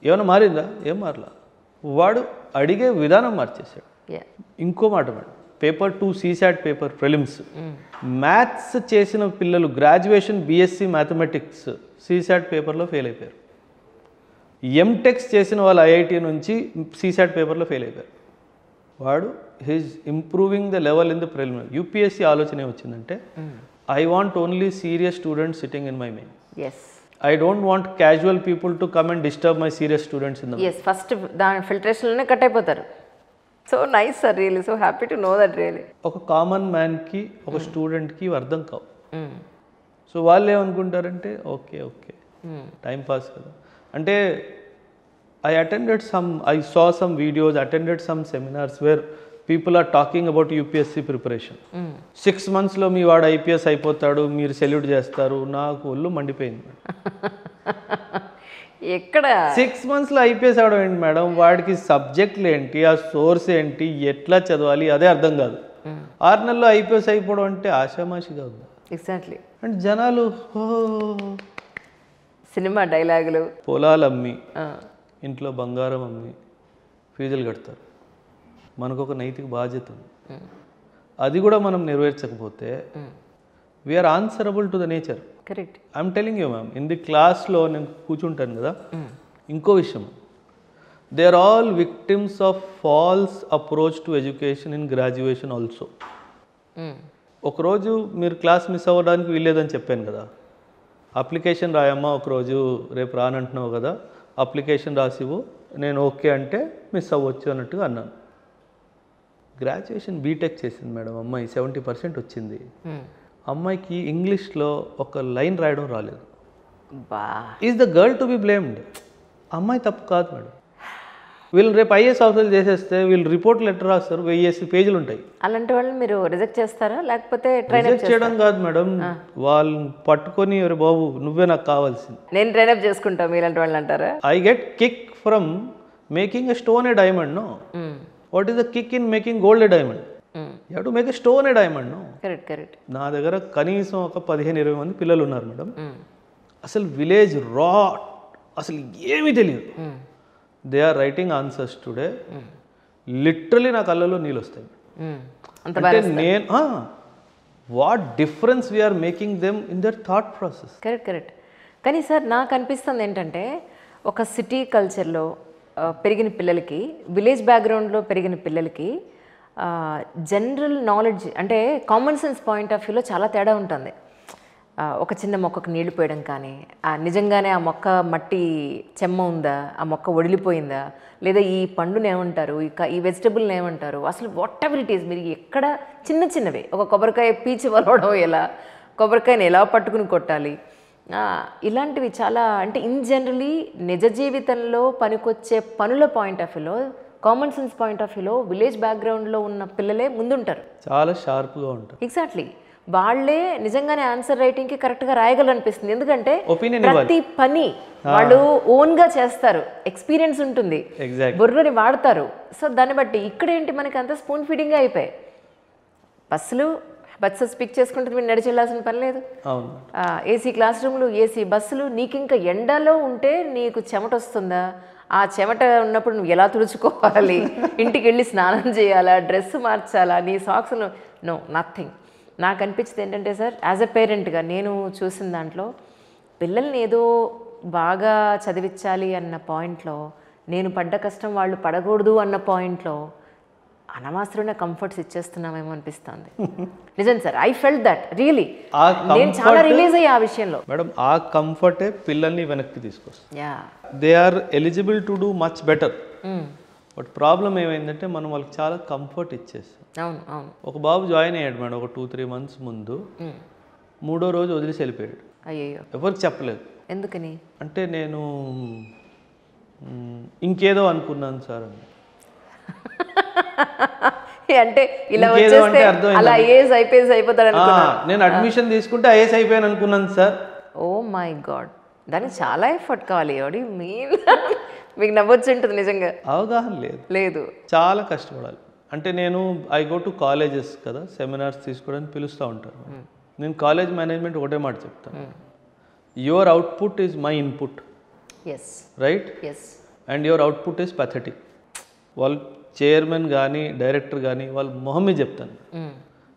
ఏమైనా మారిందా? ఏం మారలా. వాడు అడిగే విధానం మార్చేశాడు. ఇంకో మాట madam, paper 2 CSAT paper prelims, maths చేసిన పిల్లలు గ్రాడ్యుయేషన్ బీఎస్సీ మ్యాథమెటిక్స్ CSAT పేపర్లో ఫెయిల్ అయిపోయారు. ఎంటెక్స్ చేసిన వాళ్ళు ఐఐటి నుంచి CSAT పేపర్లో ఫెయిల్ అయిపోయారు. వాడు he's improving the level in the preliminary. UPSC ఆలోచన ఏమొచ్చిందంటే I want only serious students sitting in my main. I don't want casual people to come and disturb my serious students in the yes first దాని ఫిల్టరేషన్లోనే cut అయిపోతారు. So nice sir, really so happy to know that. Really ఒక common మ్యాన్కి ఒక స్టూడెంట్కి అర్థం కావు. So వాళ్ళు ఏమనుకుంటారంటే okay okay time pass కదా అంటే. I saw some videos, attended some seminars where people are talking about UPSC preparation. 6 monthsలో మీ వాడు IPS అయిపోతాడు, మీరు సెల్యూట్ చేస్తారు. నాకు ఒళ్ళు మండిపోయింది. ఎక్కడ 6 monthsలో IPS అవడం ఏంటి మేడం? వాడికి సబ్జెక్టులు ఏంటి, ఆ సోర్స్ ఏంటి, ఎట్లా చదవాలి అదే అర్థం కాదు. 6 నెలల్లో IPS అయిపోవడం అంటే ఆషామాషి కాదు. ఎగ్జాక్ట్లీ. అండ్ జనాలు సినిమా డైలాగులు, పొలాలు అమ్మి ఇంట్లో బంగారం అమ్మి ఫీజులు కడతారు. మనకు ఒక నైతిక బాధ్యత ఉంది. అది కూడా మనం నెరవేర్చకపోతే we're answerable to the nature. Correct. I'm telling you ma'am, in the క్లాస్లో నేను కూర్చుంటాను కదా, ఇంకో విషయం, they are all victims of false approach to education in graduation also. ఒకరోజు మీరు క్లాస్ మిస్ అవ్వడానికి వీల్లేదని చెప్పాను కదా, అప్లికేషన్ రాయమ్మా, ఒకరోజు రేపు రానంటున్నావు కదా, అప్లికేషన్ రాసివు, నేను ఓకే అంటే మిస్ అవ్వచ్చు అన్నట్టుగా అన్నాను. గ్రాడ్యుయేషన్ బీటెక్ చేసింది మేడం అమ్మాయి, 70% వచ్చింది. అమ్మాయికి ఇంగ్లీష్లో ఒక లైన్ రాయడం రాలేదు. బా is the girl to be blamed. అమ్మాయి తప్పు కాదు మేడం. వీళ్ళు రేపు ఐఏఎస్ ఆఫీసర్లు చేసేస్తే వీళ్ళు రిపోర్ట్ లెటర్ రాస్తారు, 1000 పేజీలు ఉంటాయి. అలాంటి వాళ్ళని మీరు రిజెక్ట్ చేస్తారా లేకపోతే ట్రైన్ రిజెక్ట్ చేయడం కాదు మేడం, వాళ్ళని పట్టుకొని ఎవరు బాబు నువ్వే నాకు కావాల్సింది, నేను ట్రైనప్ చేసుకుంటా మీలాంటి వాళ్ళు అంటారా? I get kick from making a stone a diamond. No, what is the kick in making gold a diamond? You have to make a stone a diamond. No, correct. నా దగ్గర కనీసం ఒక 15-20 మంది పిల్లలు ఉన్నారు మేడం. అసలు విలేజ్ రా అసలు ఏమీ తెలియదు. They are writing answers today. Literally నా కళ్ళలో నీళ్ళు వస్తాయి. అంటే నేను what difference we're making them in their thought process. Correct. కానీ సార్ నాకు అనిపిస్తుంది ఏంటంటే ఒక సిటీ కల్చర్లో పెరిగిన పిల్లలకి, విలేజ్ బ్యాక్గ్రౌండ్లో పెరిగిన పిల్లలకి జనరల్ నాలెడ్జ్ అంటే కామన్ సెన్స్ పాయింట్ ఆఫ్ వ్యూలో చాలా తేడా ఉంటుంది. ఒక చిన్న మొక్కకు నీళ్లు పోయడం కానీ, నిజంగానే ఆ మొక్క మట్టి చెమ్మ ఉందా, ఆ మొక్క ఒడిలిపోయిందా, లేదా ఈ పండుని ఏమంటారు, ఈ వెజిటబుల్ని ఏమంటారు, అసలు వాట్ ఎవర్ ఇట్ ఈస్, మీరు ఎక్కడ చిన్నవే ఒక కొబ్బరికాయ పీచి వలవడం ఎలా, కొబ్బరికాయని ఎలా పట్టుకుని కొట్టాలి, ఇలాంటివి చాలా అంటే ఇన్ జనరలీ నిజ జీవితంలో పనికొచ్చే పనుల పాయింట్ ఆఫ్ వ్యూలో, కామన్ సెన్స్ పాయింట్ ఆఫ్ వ్యూలో విలేజ్ బ్యాక్గ్రౌండ్లో ఉన్న పిల్లలే ముందుంటారు. చాలా షార్ప్గా ఉంటారు. ఎగ్జాక్ట్లీ. వాళ్ళే నిజంగానే ఆన్సర్ రైటింగ్కి కరెక్ట్గా రాయగలరు అనిపిస్తుంది. ఎందుకంటే ఒపీనియన్ ప్రతి పని వాళ్ళు ఓన్గా చేస్తారు, ఎక్స్పీరియన్స్ ఉంటుంది, బుర్రని వాడతారు. సో దాన్ని బట్టి ఇక్కడ ఏంటి మనకి అంత స్పూన్ ఫీడింగ్ అయిపోయాయి. బస్సెస్ పిక్ చేసుకుంటే మీరు నడిచి వెళ్ళాల్సిన పని లేదు. ఏసీ క్లాస్ రూమ్లు, ఏసీ బస్సులు. నీకు ఇంకా ఎండలో ఉంటే నీకు చెమట వస్తుందా, ఆ చెమట ఉన్నప్పుడు నువ్వు ఎలా తుడుచుకోవాలి, ఇంటికి వెళ్ళి స్నానం చేయాలా, డ్రెస్ మార్చాలా, నీ సాక్స్ను, నో నథింగ్. నాకు అనిపించింది ఏంటంటే సార్, యాజ్ ఎ పేరెంట్గా నేను చూసిన దాంట్లో పిల్లల్ని ఏదో బాగా చదివించాలి అన్న పాయింట్లో, నేను పడ్డ కష్టం వాళ్ళు పడకూడదు అన్న పాయింట్లో అనవసరమైన కంఫర్ట్స్ ఇచ్చేస్తున్నామేమో అనిపిస్తుంది. నిజం sir, I felt that really. నేను చాలా రిలీజ్ అయ్యా ఆ విషయంలో. మేడం ఆ కంఫర్టే పిల్లల్ని వెనక్కి తీసుకొస్తుంది. They are eligible to do much better. But problem ఏమైందంటే మనం వాళ్ళకి చాలా కంఫర్ట్ ఇచ్చేస్తాం. అవును. ఒక బాబు జాయిన్ అయ్యాడు మేడం ఒక 2-3 months ముందు. 3వ రోజు వదిలేసి వెళ్ళిపోయాడు. అయ్యో, ఎవరికి చెప్పలేదు. ఎందుకని అంటే నేను ఇంకేదో అనుకున్నాను సార్ అని. అంటే ఇలా వచ్చేస్తే అలా ఐఏఎస్ ఐపీఎస్ అయిపోతాడు అనుకున్నా. నేను అడ్మిషన్ తీసుకుంటే ఐఏఎస్ అయిపోయాను అనుకున్నాను సార్. ఓ మై గాడ్, దానికి చాలా ఎఫర్ట్ కావాలి. మీకు నవ్వొచ్చు ఉంటుంది నిజంగా. అవగాహన లేదు, చాలా కష్టపడాలి. అంటే నేను ఐ గో టు కాలేజెస్ కదా, సెమినార్స్ తీసుకోవడానికి పిలుస్తూ ఉంటారు. నేను కాలేజ్ మేనేజ్మెంట్ ఒకటే మాట చెప్తాను, your output is my input, right, and your output is pathetic. వాళ్ళు చైర్మన్ కానీ డైరెక్టర్ కానీ వాళ్ళ మొహం మీద చెప్తాను,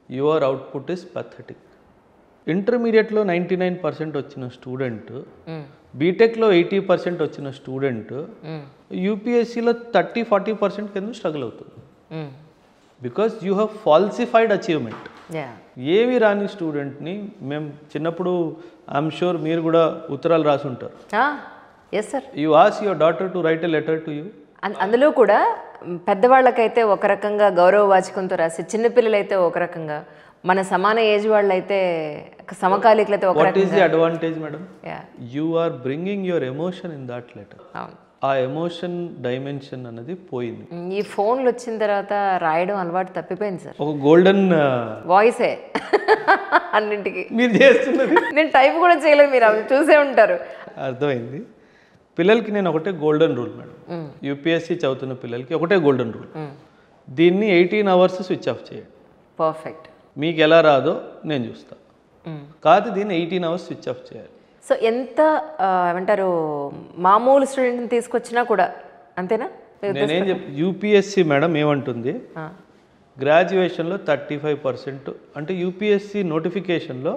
యువర్ అవుట్పుట్ ఈజ్ పథెటిక్. ఇంటర్మీడియట్లో 99% వచ్చిన స్టూడెంట్, బీటెక్లో 80% వచ్చిన స్టూడెంట్ యూపీఎస్సీలో 30-40% కింద స్ట్రగుల్ అవుతుంది. Because you have falsified achievement. ఏమి రాని స్టూడెంట్ని మేము చిన్నప్పుడు, ఐఎమ్ షూర్ మీరు కూడా ఉత్తరాలు రాసి ఉంటారు. You ask your daughter to right a letter to you. అందులో కూడా పెద్దవాళ్ళకైతే ఒక రకంగా గౌరవవాచకంతో రాసి, చిన్నపిల్లలైతే ఒక రకంగా, మన సమాన ఏజ్ వాళ్ళైతే సమకాలీకులైతే ఒక రకంగా. What is the advantage madam? You are bringing your emotion in that letter. ఆ ఎమోషన్ డైమెన్షన్ అనేది పోయింది. ఈ ఫోన్లు వచ్చిన తర్వాత రాయడం అలవాటు తప్పిపోయింది సార్. ఒక గోల్డెన్ వాయిసే అన్నింటికి మీరు చేస్తున్నది. నేను టైప్ కూడా చేయలేదు, మీరు అవి చూసే ఉంటారు. అర్థమైంది. పిల్లలకి నేను ఒకటే గోల్డెన్ రూల్ మేడం, యూపీఎస్సీ చదువుతున్న పిల్లలకి ఒకటే గోల్డెన్ రూల్, దీన్ని 18 hours స్విచ్ ఆఫ్ చేయండి. పర్ఫెక్ట్. మీకు ఎలా రాదో నేను చూస్తాను, కాదు దీన్ని 18 hours స్విచ్ ఆఫ్ చేయాలి. సో ఎంత ఏమంటారు, మామూలు స్టూడెంట్ని తీసుకొచ్చినా కూడా అంతేనా? నేనేం యూపీఎస్సీ మేడం ఏమంటుంది, గ్రాడ్యుయేషన్లో 35%, అంటే యూపీఎస్సీ నోటిఫికేషన్లో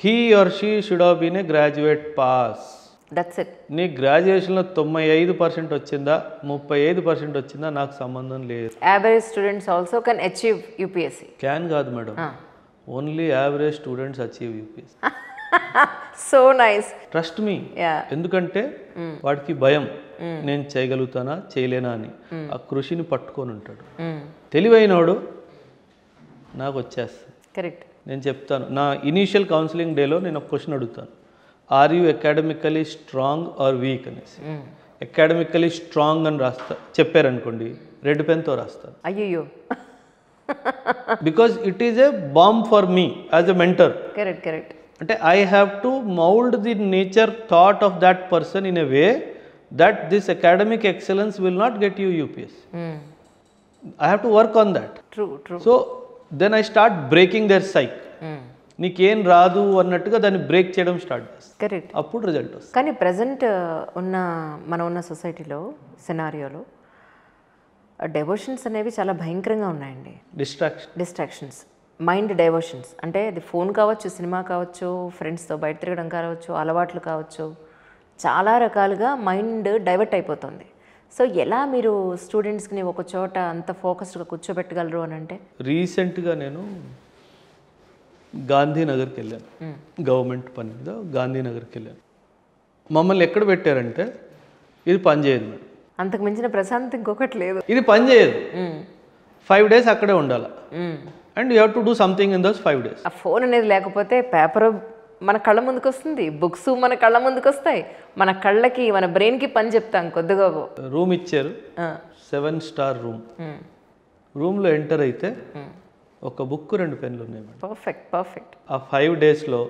he or she should have been a graduate pass. That's it. నీ గ్రాడ్యుయేషన్లో 95% వచ్చిందా, 35% వచ్చిందా నాకు సంబంధం లేదు. Average students also can achieve UPSC. Can కాదు madam, only average students achieve UPSC. So nice, trust me. ఎందుకంటే వాడికి భయం, నేను చేయగలుగుతానా చేయలేనా అని, ఆ కృషిని పట్టుకొని ఉంటాడు. తెలివైనోడు నాకు వచ్చేస్తుంది. కరెక్ట్. నేను చెప్తాను, నా ఇనీషియల్ కౌన్సిలింగ్ డేలో నేను ఒక క్వశ్చన్ అడుగుతాను, or you academically strong or weak అనేసి. అకాడమికలీ స్ట్రాంగ్ అని చెప్పారనుకోండి, రెడ్ పెన్తో రాస్తాను. అయ్యో, because it is a bomb for me as a mentor. Correct. అంటే I have to mould the nature thought of that person in a way that this academic excellence will not get you UPSC. I have to work on that. True. So then I start breaking their psyche. నీకేం రాదు అన్నట్టుగా దాన్ని break చేయడం start చేస్తాను. Correct. అప్పుడు result వస్తుంది. కానీ present మనం ఉన్న సొసైటీలో సినారియోలో డైవర్షన్స్ అనేవి చాలా భయంకరంగా ఉన్నాయండి. Distractions, mind diversions. అంటే అది ఫోన్ కావచ్చు, సినిమా కావచ్చు, ఫ్రెండ్స్తో బయట తిరగడం కావచ్చు, అలవాట్లు కావచ్చు, చాలా రకాలుగా మైండ్ డైవర్ట్ అయిపోతుంది. సో ఎలా మీరు స్టూడెంట్స్ని ఒక చోట అంత ఫోకస్డ్గా కూర్చోబెట్టగలరు అని అంటే? రీసెంట్గా నేను గాంధీనగర్కి వెళ్ళాను, గవర్నమెంట్ పని మీద గాంధీనగర్కి వెళ్ళాను. మమ్మల్ని ఎక్కడ పెట్టారంటే, ఇది పని చేయదు మేడం, అంతకు మించిన ప్రశాంత్ ఇంకొకటి లేదు, ఇది పని చేయదు, 5 days అక్కడే ఉండాలి, and you have to do something in those 5 days. ఆ ఫోన్ అనేది లేకపోతే పేపర్ మన కళ్ళ ముందుకు వస్తుంది, బుక్స్ మన కళ్ళ ముందుకు వస్తాయి, మన కళ్ళకి మన బ్రెయిన్కి పని చెప్తాం కొద్దిగా. రూమ్ ఇచ్చారు, 7-star రూమ్. రూమ్లో ఎంటర్ అయితే ఒక బుక్, 2 పెన్లు ఉన్నాయి మేడం. పర్ఫెక్ట్. ఆ 5 daysలో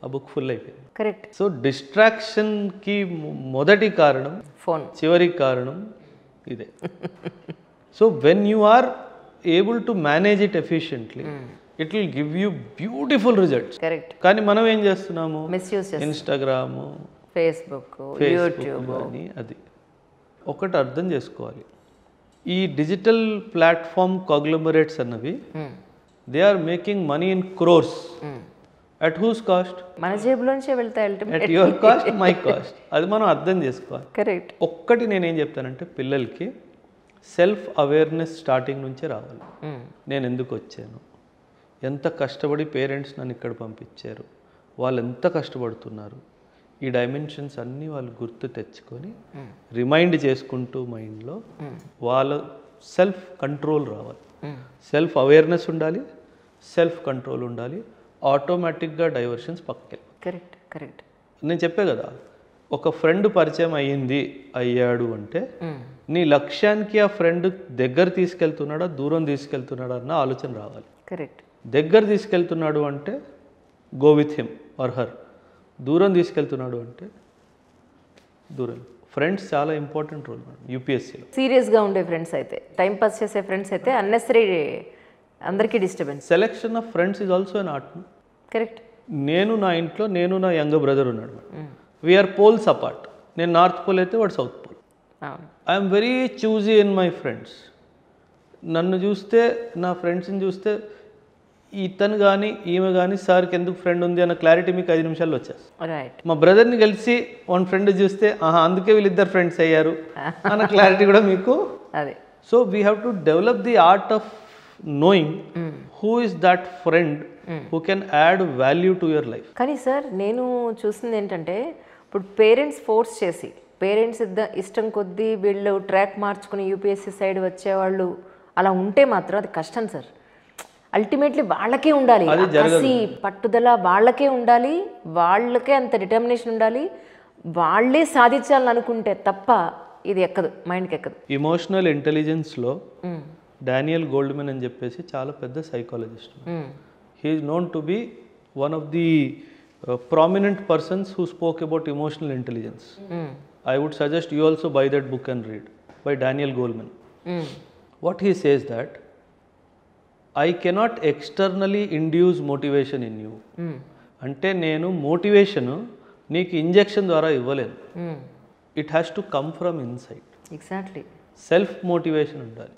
ఆ బుక్ ఫుల్ అయిపోయింది. కరెక్ట్. సో డిస్ట్రాక్షన్కి మొదటి కారణం ఫోన్, చివరి కారణం ఇదే. So when you are able to manage it efficiently, it will give you beautiful results. Correct. కానీ మనం ఏం చేస్తున్నాము, మిస్యూజ్ చేస్తాం, ఇన్స్టాగ్రామ్, ఫేస్బుక్, యూట్యూబ్ అని. అది ఒకటి అర్థం చేసుకోవాలి, ఈ డిజిటల్ ప్లాట్ఫామ్ కాంగ్లోమరేట్స్ అన్నవి they are making money in crores. At whose cost? మన జేబులోంచే వెళ్తాయి. At your cost, my cost. అది మనం అర్థం చేసుకోవాలి. కరెక్ట్. ఒక్కటి నేనేం చెప్తానంటే, పిల్లలకి సెల్ఫ్ అవేర్నెస్ స్టార్టింగ్ నుంచే రావాలి. నేను ఎందుకు వచ్చాను, ఎంత కష్టపడి పేరెంట్స్ నన్ను ఇక్కడ పంపించారు, వాళ్ళు ఎంత కష్టపడుతున్నారు, ఈ డైమెన్షన్స్ అన్నీ వాళ్ళు గుర్తు తెచ్చుకొని రిమైండ్ చేసుకుంటూ మైండ్లో వాళ్ళ సెల్ఫ్ కంట్రోల్ రావాలి. సెల్ఫ్ అవేర్నెస్ ఉండాలి, సెల్ఫ్ కంట్రోల్ ఉండాలి, ఆటోమేటిక్గా డైవర్షన్స్ పక్కకి. కరెక్ట్. నేను చెప్పే కదా, ఒక ఫ్రెండ్ పరిచయం అయ్యాడు అంటే నీ లక్ష్యానికి ఆ ఫ్రెండ్ దగ్గర తీసుకెళ్తున్నాడా దూరం తీసుకెళ్తున్నాడా అన్న ఆలోచన రావాలి. కరెక్ట్. దగ్గర తీసుకెళ్తున్నాడు అంటే go with him or her, దూరం తీసుకెళ్తున్నాడు అంటే దూరం. ఫ్రెండ్స్ చాలా ఇంపార్టెంట్ రోల్ మేడం యూపీఎస్సీలో. సీరియస్గా ఉండే ఫ్రెండ్స్ అయితే, టైం పాస్ చేసే ఫ్రెండ్స్ అయితే అన్నెసరీ అందరికీ disturbance. Selection of friends is also an art. Correct. నా ఇంట్లో నేను నా యంగర్ బ్రదర్ ఉన్నాడు, వీఆర్ పోల్స్ అపార్ట్. నేను నార్త్ పోల్ అయితే వాడు south pole. I'm very choosy in my friends. నన్ను చూస్తే, నా ఫ్రెండ్స్ని చూస్తే, ఇతను కానీ ఈమె కానీ సార్కి ఎందుకు ఫ్రెండ్ ఉంది అన్న క్లారిటీ మీకు 5 నిమిషాల్లో వచ్చేస్తుంది. రైట్. మా బ్రదర్ని కలిసి వన్ ఫ్రెండ్ చూస్తే అందుకే వీళ్ళిద్దరు ఫ్రెండ్స్ అయ్యారు అన్న క్లారిటీ కూడా మీకు. అదే. So we have to develop the art of knowing who is that friend who can add value to your life. కానీ సార్ నేను చూసింది ఏంటంటే, ఇప్పుడు పేరెంట్స్ ఫోర్స్ చేసి, పేరెంట్స్ ఇష్టం కొద్దీ వీళ్ళు ట్రాక్ మార్చుకుని యూపీఎస్సీ సైడ్ వచ్చేవాళ్ళు అలా ఉంటే మాత్రం అది కష్టం సార్. అల్టిమేట్లీ వాళ్ళకే ఉండాలి కసి, పట్టుదల వాళ్ళకే ఉండాలి, వాళ్ళకే అంత డిటర్మినేషన్ ఉండాలి, వాళ్ళే సాధించాలని అనుకుంటే తప్ప ఇది ఎక్కదు, మైండ్కి ఎక్కదు. ఇమోషనల్ ఇంటెలిజెన్స్లో డానియల్ గోల్డ్మెన్ అని చెప్పేసి చాలా పెద్ద psychologist. He is known to be one of the prominent persons who spoke about emotional intelligence. I would suggest you also buy that book and read, by Daniel Goleman. What he says that I cannot externally induce motivation in you. అంటే నేను motivation నీకు injection ద్వారా ఇవ్వలేను. It has to come from inside. Exactly. Self motivation ఉండాలి.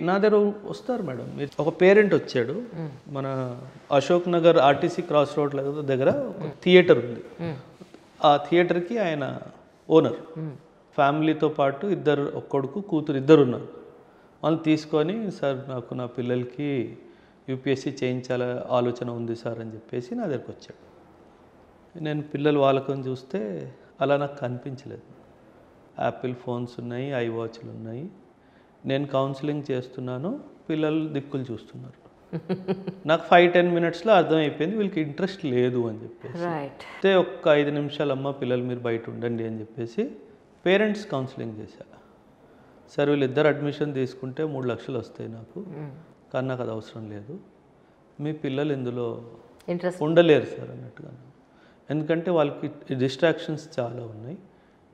నా దగ్గర వస్తారు madam, ఒక పేరెంట్ వచ్చాడు, మన Ashok Nagar RTC cross road దగ్గర ఒక థియేటర్ ఉంది. ఆ థియేటర్కి ఆయన ఓనర్, ఫ్యామిలీతో పాటు ఒక కొడుకు కూతురు ఇద్దరు ఉన్నారు. వాళ్ళు తీసుకొని, సార్ నాకు నా పిల్లలకి యూపీఎస్సీ చేయించాల ఆలోచన ఉంది సార్ అని చెప్పేసి నా దగ్గరికి వచ్చాడు. నేను పిల్లలు వాళ్ళకొని చూస్తే అలా నాకు కనిపించలేదు. యాపిల్ ఫోన్స్ ఉన్నాయి, ఐ వాచ్లు ఉన్నాయి. నేను కౌన్సిలింగ్ చేస్తున్నాను, పిల్లలు దిక్కులు చూస్తున్నారు. నాకు 5-10 మినిట్స్లో అర్థమైపోయింది వీళ్ళకి ఇంట్రెస్ట్ లేదు అని చెప్పేసి. రైట్. అయితే ఒక్క 5 నిమిషాలు అమ్మ పిల్లలు మీరు బయట ఉండండి అని చెప్పేసి పేరెంట్స్ కౌన్సిలింగ్ చేశా. సార్ వీళ్ళిద్దరు అడ్మిషన్ తీసుకుంటే 3 లక్షలు వస్తాయి నాకు, కానీ నాకు అది అవసరం లేదు, మీ పిల్లలు ఇందులో ఇంట్రెస్ట్ ఉండలేరు సార్ అన్నట్టుగా. ఎందుకంటే వాళ్ళకి డిస్ట్రాక్షన్స్ చాలా ఉన్నాయి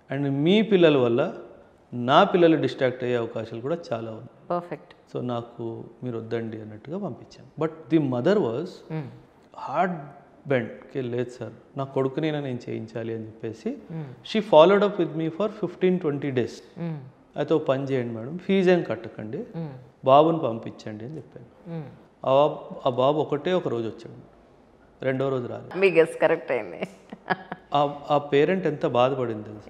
అండ్ మీ పిల్లల వల్ల నా పిల్లలు డిస్ట్రాక్ట్ అయ్యే అవకాశాలు కూడా చాలా ఉన్నాయి. పర్ఫెక్ట్. సో నాకు మీరు వద్దండి అన్నట్టుగా పంపించాను. But the mother was hard బెండ్కి లేదు సార్ నా కొడుకుని నేను చేయించాలి అని చెప్పేసి she followed up with me for 15-20 days. అయితే ఓ పని చేయండి మేడం, ఫీజు ఏం కట్టకండి, బాబుని పంపించండి అని చెప్పాను. ఆ బాబు ఒక రోజు వచ్చాడు, రెండో రోజు రాలేదు. మీ గెస్ కరెక్ట్ అయింది. ఆ పేరెంట్ ఎంత బాధపడింది తెలుసు.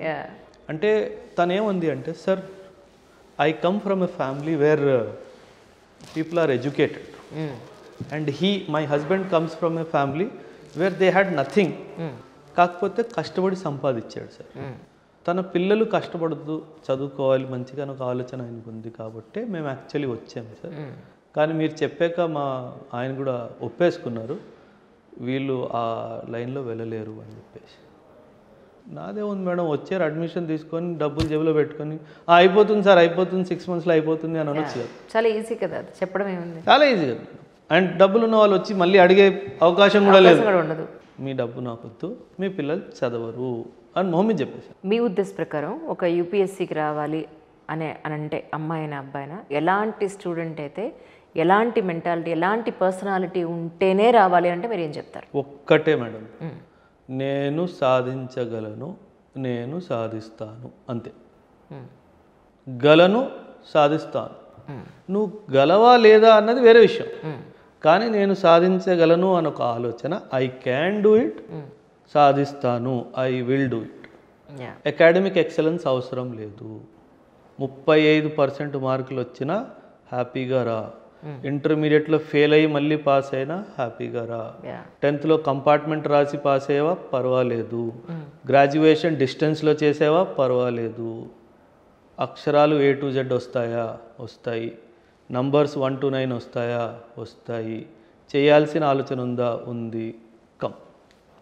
అంటే తనేమంది అంటే, sir I come from a family where people are educated and my husband comes from a family where they had nothing, కాకపోతే కష్టపడి సంపాదించాడు సార్. తన పిల్లలు కష్టపడుతూ చదువుకోవాలి మంచిగా ఒక ఆలోచన ఆయనకు ఉంది కాబట్టి మేము యాక్చువల్లీ వచ్చాము సార్. కానీ మీరు చెప్పాక ఆయన కూడా ఒప్పేసుకున్నారు వీళ్ళు ఆ లైన్లో వెళ్ళలేరు అని చెప్పేసి. నాదే ఉంది మేడం, వచ్చారు అడ్మిషన్ తీసుకొని డబ్బులు జేబులో పెట్టుకొని అయిపోతుంది సార్ అయిపోతుంది 6 monthsలో అయిపోతుంది అని అనొచ్చు. చాలా ఈజీ కదా అది చెప్పడం, ఏముంది, చాలా ఈజీ కదా. అండ్ డబ్బులు ఉన్న వాళ్ళు వచ్చి మళ్ళీ అడిగే అవకాశం కూడా లేదు. ఉండదు. మీ డబ్బు నాకొద్దు, మీ పిల్లలు చదవరు అని మమ్మీ చెప్పేసి. మీ ఉద్దేశ ప్రకారం ఒక యూపీఎస్సీకి రావాలి అని అంటే అమ్మాయి అయినా అబ్బాయి అయినా ఎలాంటి స్టూడెంట్ అయితే ఎలాంటి మెంటాలిటీ ఎలాంటి పర్సనాలిటీ ఉంటేనే రావాలి అంటే మీరు ఏం చెప్తారు? ఒక్కటే మేడం, నేను సాధించగలను, నేను సాధిస్తాను, అంతే. గలను, సాధిస్తాను. నువ్వు గలవా లేదా అన్నది వేరే విషయం, కానీ నేను సాధించగలను అని ఒక ఆలోచన, ఐ క్యాన్ డూ ఇట్, సాధిస్తాను, I will do it. Academic excellence అవసరం లేదు. 35% మార్కులు వచ్చినా హ్యాపీగా రా, ఇంటర్మీడియట్లో ఫెయిల్ అయ్యి మళ్ళీ పాస్ అయినా హ్యాపీగా రా, 10th కంపార్ట్మెంట్ రాసి పాస్ అయ్యేవా పర్వాలేదు, గ్రాడ్యుయేషన్ డిస్టెన్స్లో చేసేవా పర్వాలేదు, అక్షరాలు A to Z వస్తాయా వస్తాయి, నంబర్స్ 1 to 9 వస్తాయా వస్తాయి, చేయాల్సిన ఆలోచన ఉందా ఉంది, కమ్.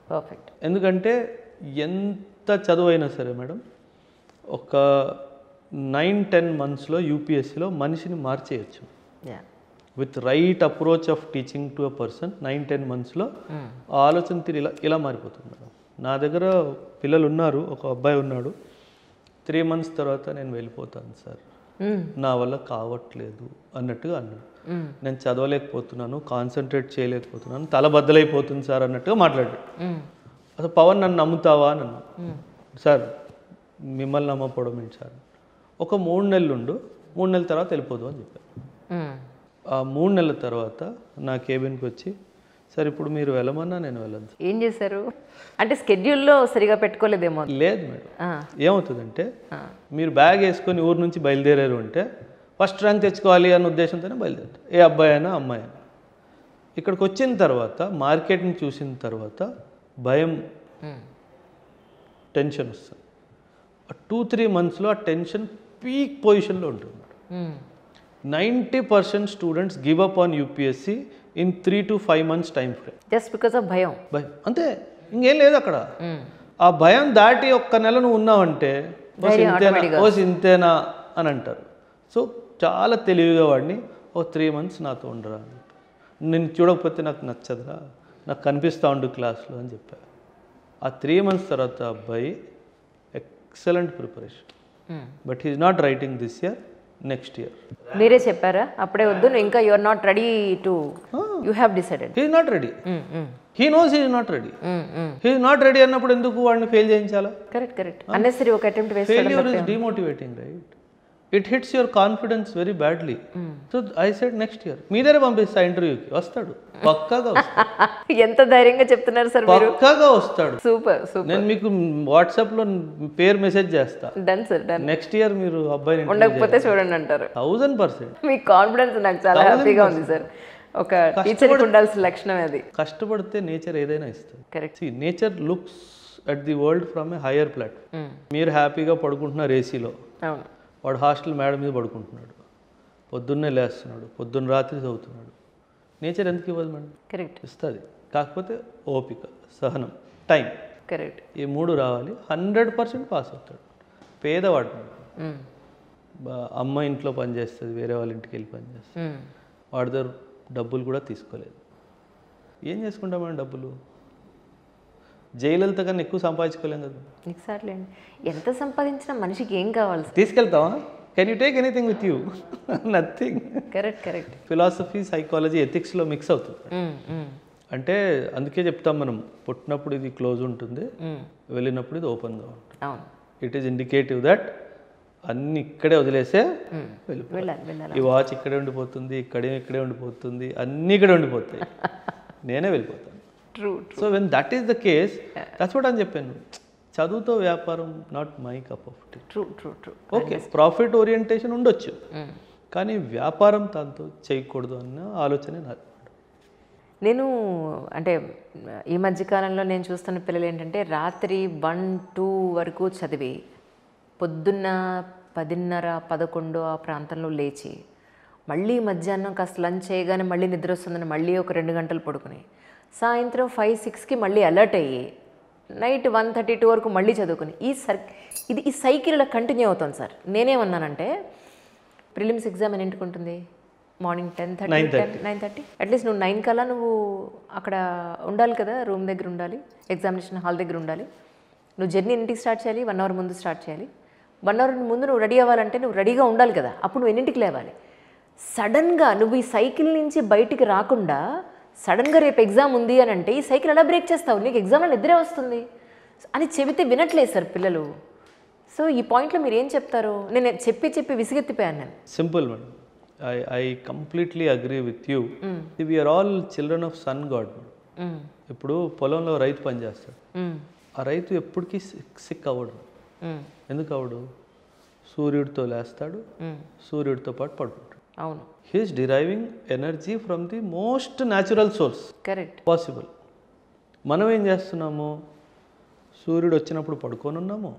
పర్ఫెక్ట్. ఎందుకంటే ఎంత చదువు అయినా సరే మేడం ఒక 9-10 monthsలో యూపీఎస్సీలో మనిషిని మార్చేయచ్చు with right approach of teaching to a person. 9-10 monthsలో ఆ ఆలోచన తీరు ఇలా మారిపోతుంది మేడం. నా దగ్గర పిల్లలు ఉన్నారు, ఒక అబ్బాయి ఉన్నాడు, 3 months తర్వాత నేను వెళ్ళిపోతాను సార్, నా వల్ల కావట్లేదు అన్నట్టుగా అన్నాడు. నేను చదవలేకపోతున్నాను, కాన్సన్ట్రేట్ చేయలేకపోతున్నాను, తల బద్దలైపోతుంది సార్ అన్నట్టుగా మాట్లాడాడు. అసలు పవన్ నన్ను నమ్ముతావా అని అన్నా. సార్ మిమ్మల్ని నమ్మకపోవడం ఏంటి సార్, ఒక 3 నెలలు ఉండు, 3 నెలల తర్వాత వెళ్ళిపోదు అని చెప్పాను. ఆ 3 నెలల తర్వాత నా కేబిన్కి వచ్చి, సార్ ఇప్పుడు మీరు వెళ్ళమన్నా నేను వెళ్ళను. ఏం చేశారు అంటే స్కెడ్యూల్లో సరిగా పెట్టుకోలేదేమో. లేదు మేడం, ఏమవుతుందంటే మీరు బ్యాగ్ వేసుకొని ఊరు నుంచి బయలుదేరారు అంటే ఫస్ట్ ర్యాంక్ తెచ్చుకోవాలి అన్న ఉద్దేశంతోనే బయలుదేరారు, ఏ అబ్బాయి అయినా అమ్మాయి అయినా. ఇక్కడికి వచ్చిన తర్వాత మార్కెట్ని చూసిన తర్వాత భయం, టెన్షన్ వస్తుంది. 2-3 monthsలో ఆ టెన్షన్ పీక్ పొజిషన్లో ఉంటుంది. 90% students give up on UPSC in 3 to 5 months time frame. Just because of భయం. అంతే, ఇంకేం లేదు అక్కడ. ఆ భయం దాటి ఒక్క నెల నువ్వు ఉన్నావంటే ఇంతేనా అని అంటారు. సో చాలా తెలివిగా వాడిని, 3 months నాతో ఉండరా, నేను చూడకపోతే నాకు నచ్చదురా, నాకు కనిపిస్తూ ఉండు క్లాస్లో అని చెప్పా. ఆ 3 months తర్వాత అబ్బాయి excellent preparation, but he is not writing this year, next year. మీరే చెప్పారా అప్పుడే వద్దు, నువ్వు ఇంకా you are not ready to, you have decided. He is not ready, he knows he is not ready. He is not ready అన్నప్పుడు ఎందుకు వాడిని fail చేయించాలా? కరెక్ట్. అన్నెసరీ ఒక attempt waste. Failure is demotivating, right? It hits your confidence very badly. So I said next year మీ దగ్గర పంపిస్తా, ఇంటర్వ్యూకి వస్తాడు, పక్కాగా వస్తాడు. ఎంత ధైర్యంగా చెప్తున్నారు సార్ మీరు. పక్కాగా వస్తాడు. సూపర్. నేను మీకు వాట్సాప్లో పేరు మెసేజ్ చేస్తా. Done sir, done. Next year మీరు అబ్బాయిని ఉండకపోతే చూడండి అంటారు. 1000%. మీ కాన్ఫిడెన్స్ నాకు చాలా హ్యాపీగా ఉంది సార్. ఒక టీచర్కి ఉండాల్సిన లక్షణం అది. కష్టపడితే నేచర్ ఏదైనా ఇస్తుంది. Correct. Nature looks at the world from A higher platform. మీరు హ్యాపీగా పడుకుంటున్నారు ఏసీలో, అవును, వాడు హాస్టల్ మేడ మీద పడుకుంటున్నాడు, పొద్దున్నే లేస్తున్నాడు, పొద్దున్న రాత్రి చదువుతున్నాడు. నేచర్ ఎందుకు ఇవ్వదు మేడం? కరెక్ట్ ఇస్తుంది. కాకపోతే ఓపిక, సహనం, టైం, కరెక్ట్. ఈ 3 రావాలి. 100% పాస్ అవుతాడు. పేదవాడు అమ్మ ఇంట్లో పని చేస్తుంది, వేరే వాళ్ళ ఇంటికి వెళ్ళి పని చేస్తుంది, వాడి దగ్గర డబ్బులు కూడా తీసుకోలేదు. ఏం చేసుకుంటాం మనం డబ్బులు? జైలలిత కన్నా ఎక్కువ సంపాదించుకోలేం కదా. ఎగ్జాక్ట్లీ అండి. ఎంత సంపాదించినా మనిషికి ఏం కావాలి? తీసుకెళ్తావా? Can you take anything with you? Nothing. Correct correct. Philosophy, psychology, ఎథిక్స్లో మిక్స్ అవుతుంది. అంటే అందుకే చెప్తాం మనం, పుట్టినప్పుడు ఇది క్లోజ్ ఉంటుంది, వెళ్ళినప్పుడు ఇది ఓపెన్గా ఉంటుంది. అవును. ఇట్ ఈస్ ఇండికేటివ్ దట్ అన్ని ఇక్కడే వదిలేసే వెళ్ళాలి. ఈ వాచ్ ఇక్కడే ఉండిపోతుంది, ఇక్కడే ఉండిపోతుంది, అన్నీ ఇక్కడే ఉండిపోతాయి, నేనే వెళ్ళిపోతాను. True. So when that is the case, that's what అని చెప్పాను. చదువుతో వ్యాపారం not my cup of tea. True true true. Okay, profit orientation ఉండొచ్చు, కానీ వ్యాపారం దాంతో చేయకూడదు అన్న ఆలోచనే నాకు. నేను అంటే ఈ మధ్యకాలంలో నేను చూస్తున్న పిల్లలు ఏంటంటే రాత్రి 1-2 వరకు చదివి పొద్దున్న 10:30, 11 ఆ ప్రాంతంలో లేచి మళ్ళీ మధ్యాహ్నం కాస్త లంచ్ చేయగానే మళ్ళీ నిద్ర వస్తుందని మళ్ళీ ఒక 2 గంటలు పడుకుని సాయంత్రం 5-6కి మళ్ళీ అలర్ట్ అయ్యి నైట్ 1:32 వరకు మళ్ళీ చదువుకుని ఈ సైకిల్ ఇలా కంటిన్యూ అవుతుంది సార్. నేనేమన్నానంటే ప్రిలిమ్స్ ఎగ్జామ్ ఎన్నింటికి ఉంటుంది? మార్నింగ్ 10:30, 9:30. అట్లీస్ట్ నువ్వు 9 కల్లా నువ్వు అక్కడ ఉండాలి కదా, రూమ్ దగ్గర ఉండాలి, ఎగ్జామినేషన్ హాల్ దగ్గర ఉండాలి. నువ్వు జర్నీ ఎన్నింటికి స్టార్ట్ చేయాలి? 1 అవర్ ముందు స్టార్ట్ చేయాలి. 1 అవర్ ముందు నువ్వు రెడీ అవ్వాలంటే నువ్వు రెడీగా ఉండాలి కదా, అప్పుడు నువ్వు ఎన్నింటికి లేవాలి? సడన్గా నువ్వు ఈ సైకిల్ నుంచి బయటికి రాకుండా సడన్గా రేపు ఎగ్జామ్ ఉంది అని అంటే ఈ సైకిల్ ఎలా బ్రేక్ చేస్తావు? నీకు ఎగ్జామ్లో నిద్రే వస్తుంది అని చెబితే వినట్లేదు సార్ పిల్లలు. సో ఈ పాయింట్లో మీరు ఏం చెప్తారు? నేను చెప్పి విసిగెత్తిపోయాను నేను. Simple madam, I completely agree with you. We are all children of sun god. ఇప్పుడు పొలంలో రైతు పని చేస్తాడు, ఆ రైతు ఎప్పటికీ సిక్ అవ్వడు. ఎందుకు అవ్వడు? సూర్యుడితో లేస్తాడు, సూర్యుడితో పాటు పడుకుంటాడు. అవును. He's deriving energy from the most natural source correct possible. మనం ఏం చేస్తున్నాము? సూర్యుడు వచ్చినప్పుడు పడుకొని ఉన్నాము,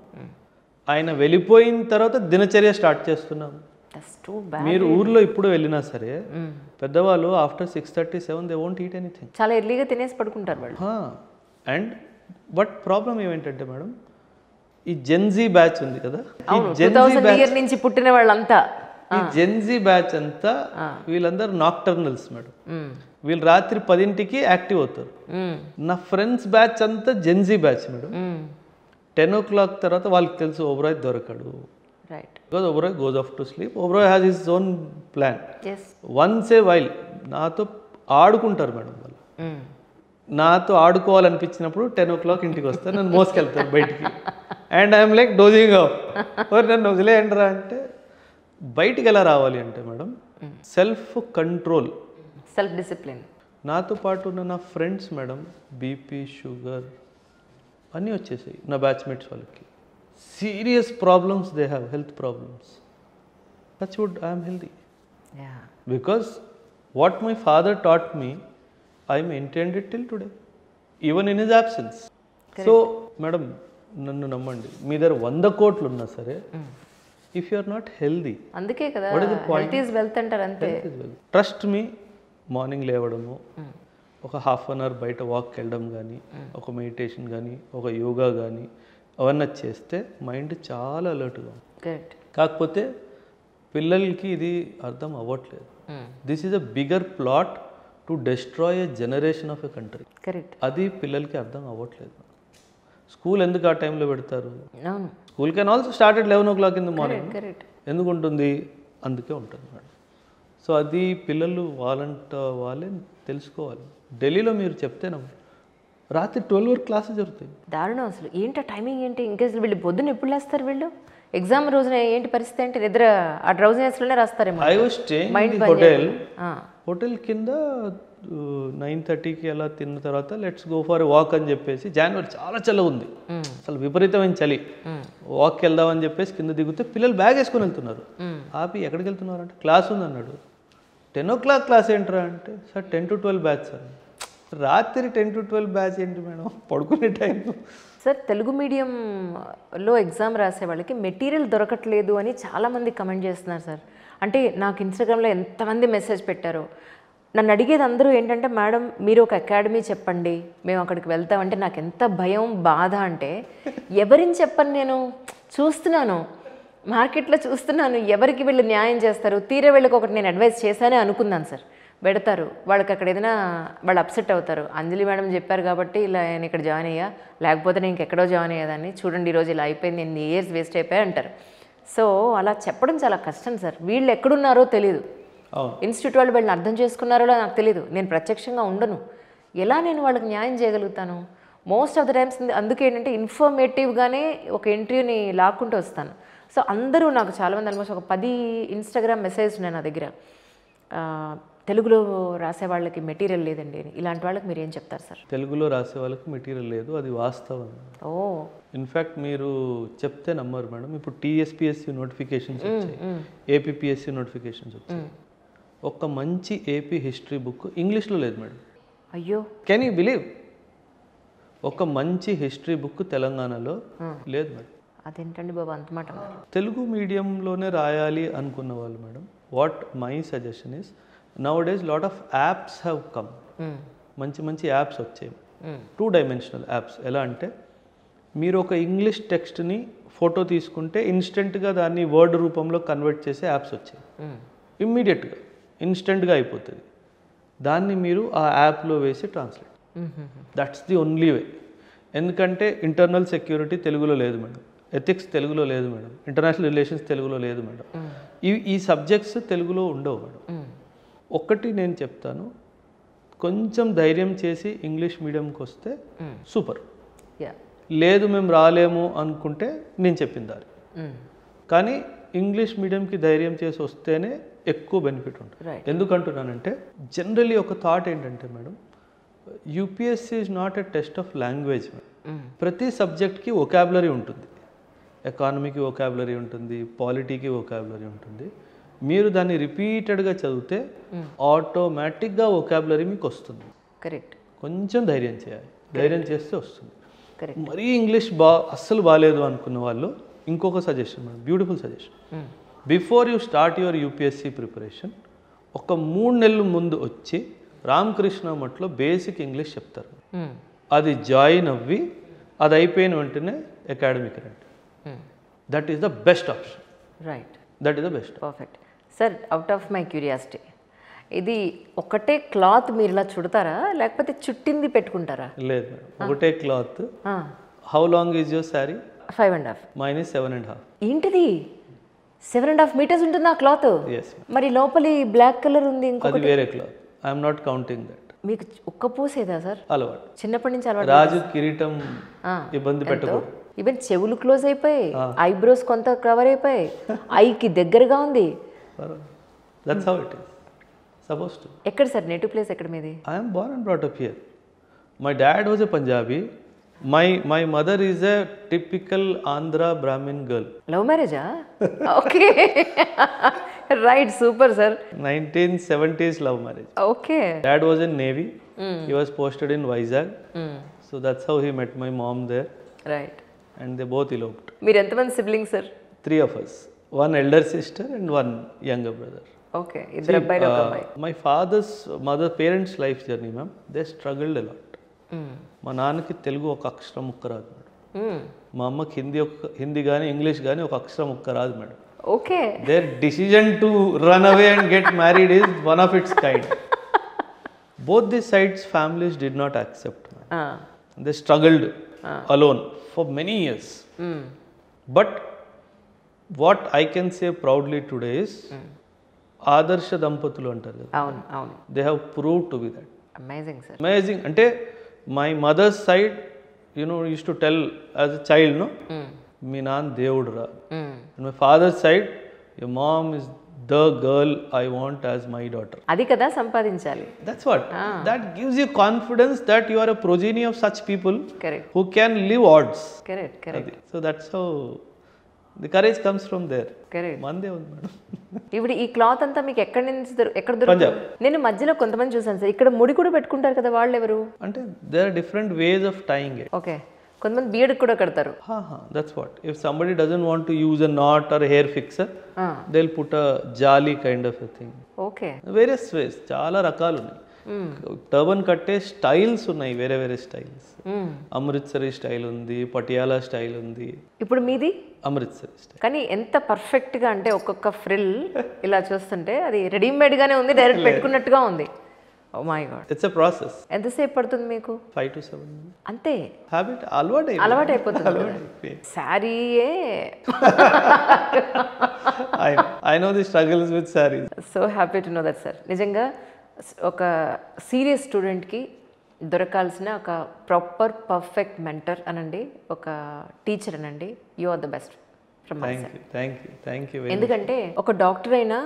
ఆయన వెళ్ళిపోయిన తర్వాత దినచర్య స్టార్ట్ చేస్తున్నాము. మీరు ఊర్లో ఇప్పుడు వెళ్ళినా సరే పెద్దవాళ్ళు after 6:37 they won't eat anything. చాలా ఎర్లీగా తినేసి పడుకుంటారు వాళ్ళు. అండ్ బట్ ప్రాబ్లం ఏమిటంటే మేడం, ఈ జెన్జీ బ్యాచ్ ఉంది కదా, ఈ 2000 ఇయర్ నుంచి పుట్టిన వాళ్ళంతా, ఈ జెన్జీ బ్యాచ్ అంతా వీళ్ళందరూ నాక్టర్నల్స్ మేడం. వీళ్ళు రాత్రి 10ంటికి యాక్టివ్ అవుతారు. నా ఫ్రెండ్స్ బ్యాచ్ అంతా జెన్జీ బ్యాచ్ మేడం. 10 o'clock తర్వాత వాళ్ళకి తెలుసు ఓబరాయ్ దొరకడు. Right. Because Oberoi goes off to sleep. Oberoi has his own plan. Yes. Once a while నాతో ఆడుకుంటారు మేడం వాళ్ళు. నాతో ఆడుకోవాలనిపించినప్పుడు 10 o'clock ఇంటికి వస్తారు, నన్ను మోసుకెళ్తారు బయటికి. And I'm like డోజింగ్ of. నన్ను వదిలేయండిరా అంటే, బయటికి ఎలా రావాలి అంటే madam, self control, self discipline. నాతో పాటు ఉన్న నా ఫ్రెండ్స్ మేడం బీపీ, షుగర్ అన్నీ వచ్చేసాయి నా బ్యాచ్మేట్స్ వాళ్ళకి. Serious problems they have, health problems. That's what I am healthy. Yeah. Because what my father taught me, I maintained it till today, even in his absence. Correct. So, madam, నన్ను నమ్మండి, మీ దగ్గర 100 కోట్లు ఉన్నా సరే, if you are not healthy, అందుకే కదా health is wealth అంటారు అంతే. ట్రస్ట్ మీ, మార్నింగ్ లేవడము, ఒక హాఫ్ అన్ అవర్ బయట వాక్ వెళ్ళడం కానీ, ఒక మెడిటేషన్ కానీ, ఒక యోగా కానీ అవన్నీ చేస్తే మైండ్ చాలా అలర్ట్గా ఉంటుంది. కాకపోతే పిల్లలకి ఇది అర్థం అవ్వట్లేదు. This is a bigger plot to destroy a generation of a country. అది పిల్లలకి అర్థం అవ్వట్లేదు. స్కూల్ ఎందుకు ఆ టైంలో పెడతారు? School can also start at 11 o'clock in the morning. ఎందుకు ఉంటుంది? అందుకే ఉంటుంది మేడం. సో అది పిల్లలు వాళ్ళే తెలుసుకోవాలి. ఢిల్లీలో మీరు చెప్తేనమ్మా రాత్రి 12 వరకు క్లాసెస్ జరుగుతాయి. దారుణం అసలు. ఏంటో టైమింగ్ ఏంటి? ఇంకా వీళ్ళు పొద్దున్న ఎప్పుడు లేస్తారు వీళ్ళు? ఎగ్జామ్ రోజున ఏంటి పరిస్థితి అంటే నిద్ర ఆ డ్రౌజినెస్లోనే రాస్తారేమో. I was staying in hotel కింద 9:30కి అలా తిన్న తర్వాత లెట్స్ గో ఫర్ వాక్ అని చెప్పేసి, జనవరి చాలా చల్లగా ఉంది, అసలు విపరీతమైన చలి, వాక్కి వెళ్దామని చెప్పేసి కింద దిగితే పిల్లలు బ్యాగ్ వేసుకొని వెళ్తున్నారు. ఆపి ఎక్కడికి వెళ్తున్నారు అంటే క్లాస్ ఉంది అన్నాడు. 10 o'clock క్లాస్ ఏంట్రా అంటే, సార్ 10 to 12 బ్యాచ్ సార్. రాత్రి 10 to 12 బ్యాచ్ ఏంటి మేడం, పడుకునే టైం. సార్ తెలుగు మీడియంలో ఎగ్జామ్ రాసే వాళ్ళకి మెటీరియల్ దొరకట్లేదు అని చాలామంది కమెంట్ చేస్తున్నారు సార్. అంటే నాకు ఇన్స్టాగ్రామ్లో ఎంతమంది మెసేజ్ పెట్టారో, నన్ను అడిగేది అందరూ ఏంటంటే, మేడం మీరు ఒక అకాడమీ చెప్పండి, మేము అక్కడికి వెళ్తామంటే నాకు ఎంత భయం బాధ అంటే, ఎవరిని చెప్పను నేను చూస్తున్నాను, మార్కెట్లో చూస్తున్నాను, ఎవరికి వీళ్ళు న్యాయం చేస్తారు, తీరే వీళ్ళకి ఒకటి నేను అడ్వైస్ చేశానే అనుకున్నాను సార్. పెడతారు వాళ్ళకి అక్కడ ఏదైనా వాళ్ళు అప్సెట్ అవుతారు, అంజలి మేడం చెప్పారు కాబట్టి ఇలా నేను ఇక్కడ జాయిన్ అయ్యా, లేకపోతే నేను ఇంకెక్కడో జాయిన్ అయ్యేదాన్ని, చూడండి ఈరోజు ఇలా అయిపోయింది, ఎన్ని ఇయర్స్ వేస్ట్ అయిపోయాయి అంటారు. సో అలా చెప్పడం చాలా కష్టం సార్. వీళ్ళు ఎక్కడున్నారో తెలియదు, ఇన్స్టిట్యూట్ వాళ్ళు వీళ్ళని అర్థం చేసుకున్నారో నాకు తెలియదు, నేను ప్రత్యక్షంగా ఉండను, ఎలా నేను వాళ్ళకి న్యాయం చేయగలుగుతాను? మోస్ట్ ఆఫ్ ద టైమ్స్ అందుకే ఏంటంటే ఇన్ఫర్మేటివ్గానే ఒక ఇంటర్వ్యూని లాక్కుంటూ వస్తాను. సో అందరూ నాకు చాలామంది ఆల్మోస్ట్ ఒక 10 ఇన్స్టాగ్రామ్ మెసేజ్ ఉన్నాయి నా దగ్గర, తెలుగులో రాసే వాళ్ళకి మెటీరియల్ లేదండి, ఇలాంటి వాళ్ళకి మీరు ఏం చెప్తారు సార్? తెలుగులో రాసే వాళ్ళకి మెటీరియల్ లేదు, అది వాస్తవం. ఓ ఇన్ఫ్యాక్ట్ మీరు చెప్తే నమ్మరు మేడం, ఇప్పుడు టీఎస్పిఎస్సి నోటిఫికేషన్స్ వచ్చాయి, ఏపీపీఎస్సి నోటిఫికేషన్స్ వచ్చాయి, ఒక మంచి ఏపీ హిస్టరీ బుక్ ఇంగ్లీష్లో లేదు మేడం. అయ్యో, కెన్ యూ బిలీవ్? ఒక మంచి హిస్టరీ బుక్ తెలంగాణలో లేదు మేడం. అదేంటండి బాబు అంత మాట? తెలుగు మీడియంలోనే రాయాలి అనుకున్న వాళ్ళు madam, what my suggestion is, నౌ-a-days lot of apps have come. మంచి మంచి యాప్స్ వచ్చాయి, 2 డైమెన్షనల్ యాప్స్. ఎలా అంటే మీరు ఒక ఇంగ్లీష్ టెక్స్ట్ని ఫోటో తీసుకుంటే ఇన్స్టెంట్గా దాన్ని వర్డ్ రూపంలో కన్వర్ట్ చేసే యాప్స్ వచ్చాయి. ఇమ్మీడియట్గా ఇన్స్టెంట్గా అయిపోతుంది. దాన్ని మీరు ఆ యాప్లో వేసి translate, that's the only way. ఎందుకంటే ఇంటర్నల్ సెక్యూరిటీ తెలుగులో లేదు మేడం, ఎథిక్స్ తెలుగులో లేదు మేడం, ఇంటర్నేషనల్ రిలేషన్స్ తెలుగులో లేదు మేడం, ఈ సబ్జెక్ట్స్ తెలుగులో ఉండవు మేడం. ఒక్కటి నేను చెప్తాను, కొంచెం ధైర్యం చేసి ఇంగ్లీష్ మీడియంకి వస్తే సూపర్. లేదు మేము రాలేము అనుకుంటే నేను చెప్పిన దారి. కానీ ఇంగ్లీష్ మీడియంకి ధైర్యం చేసి వస్తేనే ఎక్కువ బెనిఫిట్ ఉంటుంది. ఎందుకంటున్నానంటే జనరలీ ఒక థాట్ ఏంటంటే madam, UPSC is not a test of language. ప్రతి సబ్జెక్ట్కి వొకాబులరీ ఉంటుంది, ఎకానమీకి వొకాబులరీ ఉంటుంది, పాలిటీకి వొకాబులరీ ఉంటుంది. మీరు దాన్ని రిపీటెడ్గా చదివితే ఆటోమేటిక్గా వొకాబులరీ మీకు వస్తుంది. కరెక్ట్. కొంచెం ధైర్యం చేయాలి, ధైర్యం చేస్తే వస్తుంది. కరెక్ట్. మరీ ఇంగ్లీష్ అస్సలు బాగాలేదు అనుకున్న వాళ్ళు ఇంకొక suggestion madam, beautiful suggestion. Before you start your UPSC preparation, ఒక 3 నెలల ముందు వచ్చి రామకృష్ణ మఠంలో బేసిక్ ఇంగ్లీష్ చెప్తారు. అది జాయిన్ అవ్వి అది అయిపోయిన వెంటనే అకాడమిక్ రండి. That is the best option. Right, that is the best. Perfect. Sir, out of my curiosity, ఇది ఒకటే క్లాత్ మీరు ఇలా చుడతారా లేకపోతే చుట్టింది పెట్టుకుంటారా? లేదు మేడం, ఒకటే cloth. How long is your sari? 5.5. Mine is 7.5. ఏంటిది 7.5 మీటర్స్ ఉంటుంది ఆ క్లాత్? ఎస్. మరి లోపలి బ్లాక్ కలర్ ఉంది, అది వేరే cloth. I'm not counting that. మీకు ఒక్క పూసేదా సార్? అలవాటు, చిన్నప్పటి నుంచి అలవాటు. రాజు కిరీటం ఇబ్బంది పెట్టకూడదు. ఈవెన్ చెవులు క్లోజ్ అయిపోయాయి, ఐబ్రోస్ కొంత కవర్ అయిపోయాయి, ఐకి దగ్గరగా ఉంది. That's how it is supposed to. ఎక్కడ సార్ నేటివ్ ప్లేస్ ఎక్కడ మీది? I'm born and brought up here. My dad was a Punjabi. My mother is a typical Andhra Brahmin girl. Love మ్యారేజా? Okay, right, super sir. 1970s love marriage. Okay. Dad was in Navy. He was posted in Vizag. So that's how he met my mom there. Right. And they both eloped. మీరు ఎంతమంది siblings sir? 3 of us. 1 elder sister and 1 younger brother. Okay, ఇద్దరు అబ్బాయిలు ఒక అమ్మాయి. My father's parents' life journey, ma'am, they struggled a lot. మా నాన్నకి తెలుగు ఒక అక్షరం ముక్క రాదు మేడం. మా అమ్మకి హిందీ కానీ ఇంగ్లీష్ కానీ ఒక అక్షరం ముక్క రాదు madam. Okay. Their decision to run away and get married is one of its kind. Both these sides families did not accept. They struggled alone for many years. But what I can say proudly today is ఆదర్శ దంపతులు అంటారు కదా. అవును, అవును. They have proved to be that. Amazing sir. Amazing. అంటే my mother's side, used to tell as a child, no? మీ నాన్న దేవుడు రా. And my father's side, your mom is the girl I want as my daughter. అది కదా సంపాదించాలి. That's what. That gives you confidence that you are a progeny of such people. Correct. Who can live odds. Correct. So that's how the courage comes from there. Correct. మందే ఉంది madam. ఇప్పుడు ఈ cloth అంతా మీకు ఎక్కడ దొరుకుతుంది? నేను మధ్యలో కొంతమంది చూసాను సార్, ఇక్కడ ముడి కూడా పెట్టుకుంటారు కదా, వాళ్ళు ఎవరు? అంటే there are different ways of tying it. Okay, కొంతమంది బియర్డ్ కూడా కడతారు. That's what. If somebody doesn't want to use a knot or a hair fixer, they'll put a jali kind of a thing. Okay. Various ways, చాలా రకాలు ఉన్నాయి. Turban కట్టే styles ఉన్నాయి, వేరే వేరే స్టైల్స్. అమృత్సరీ స్టైల్ ఉంది, పటియాలా స్టైల్ ఉంది. ఇప్పుడు మీది అమృత్సరీ స్టైల్. కానీ ఎంత పర్ఫెక్ట్గా అంటే ఒక్కొక్క ఫ్రిల్ ఇలా చూస్తుంటే అది రెడీమేడ్గానే ఉంది, డైరెక్ట్ పెట్టుకున్నట్టుగా ఉంది. Oh my god. It's a process. ఎంతసేపు పడుతుంది మీకు? 5 to 7. అంతే. హ్యాబిట్ అలవాటు అయిపోతుంది. శారీయే. I know the struggles with saris. So happy to know that sir. నిజంగా ఒక సీరియస్ స్టూడెంట్కి దొరకాల్సిన ఒక ప్రాపర్ పర్ఫెక్ట్ మెంటర్ అనండి, ఒక టీచర్ అనండి. You are the best from my side. Thank you. ఎందుకంటే ఒక డాక్టర్ అయినా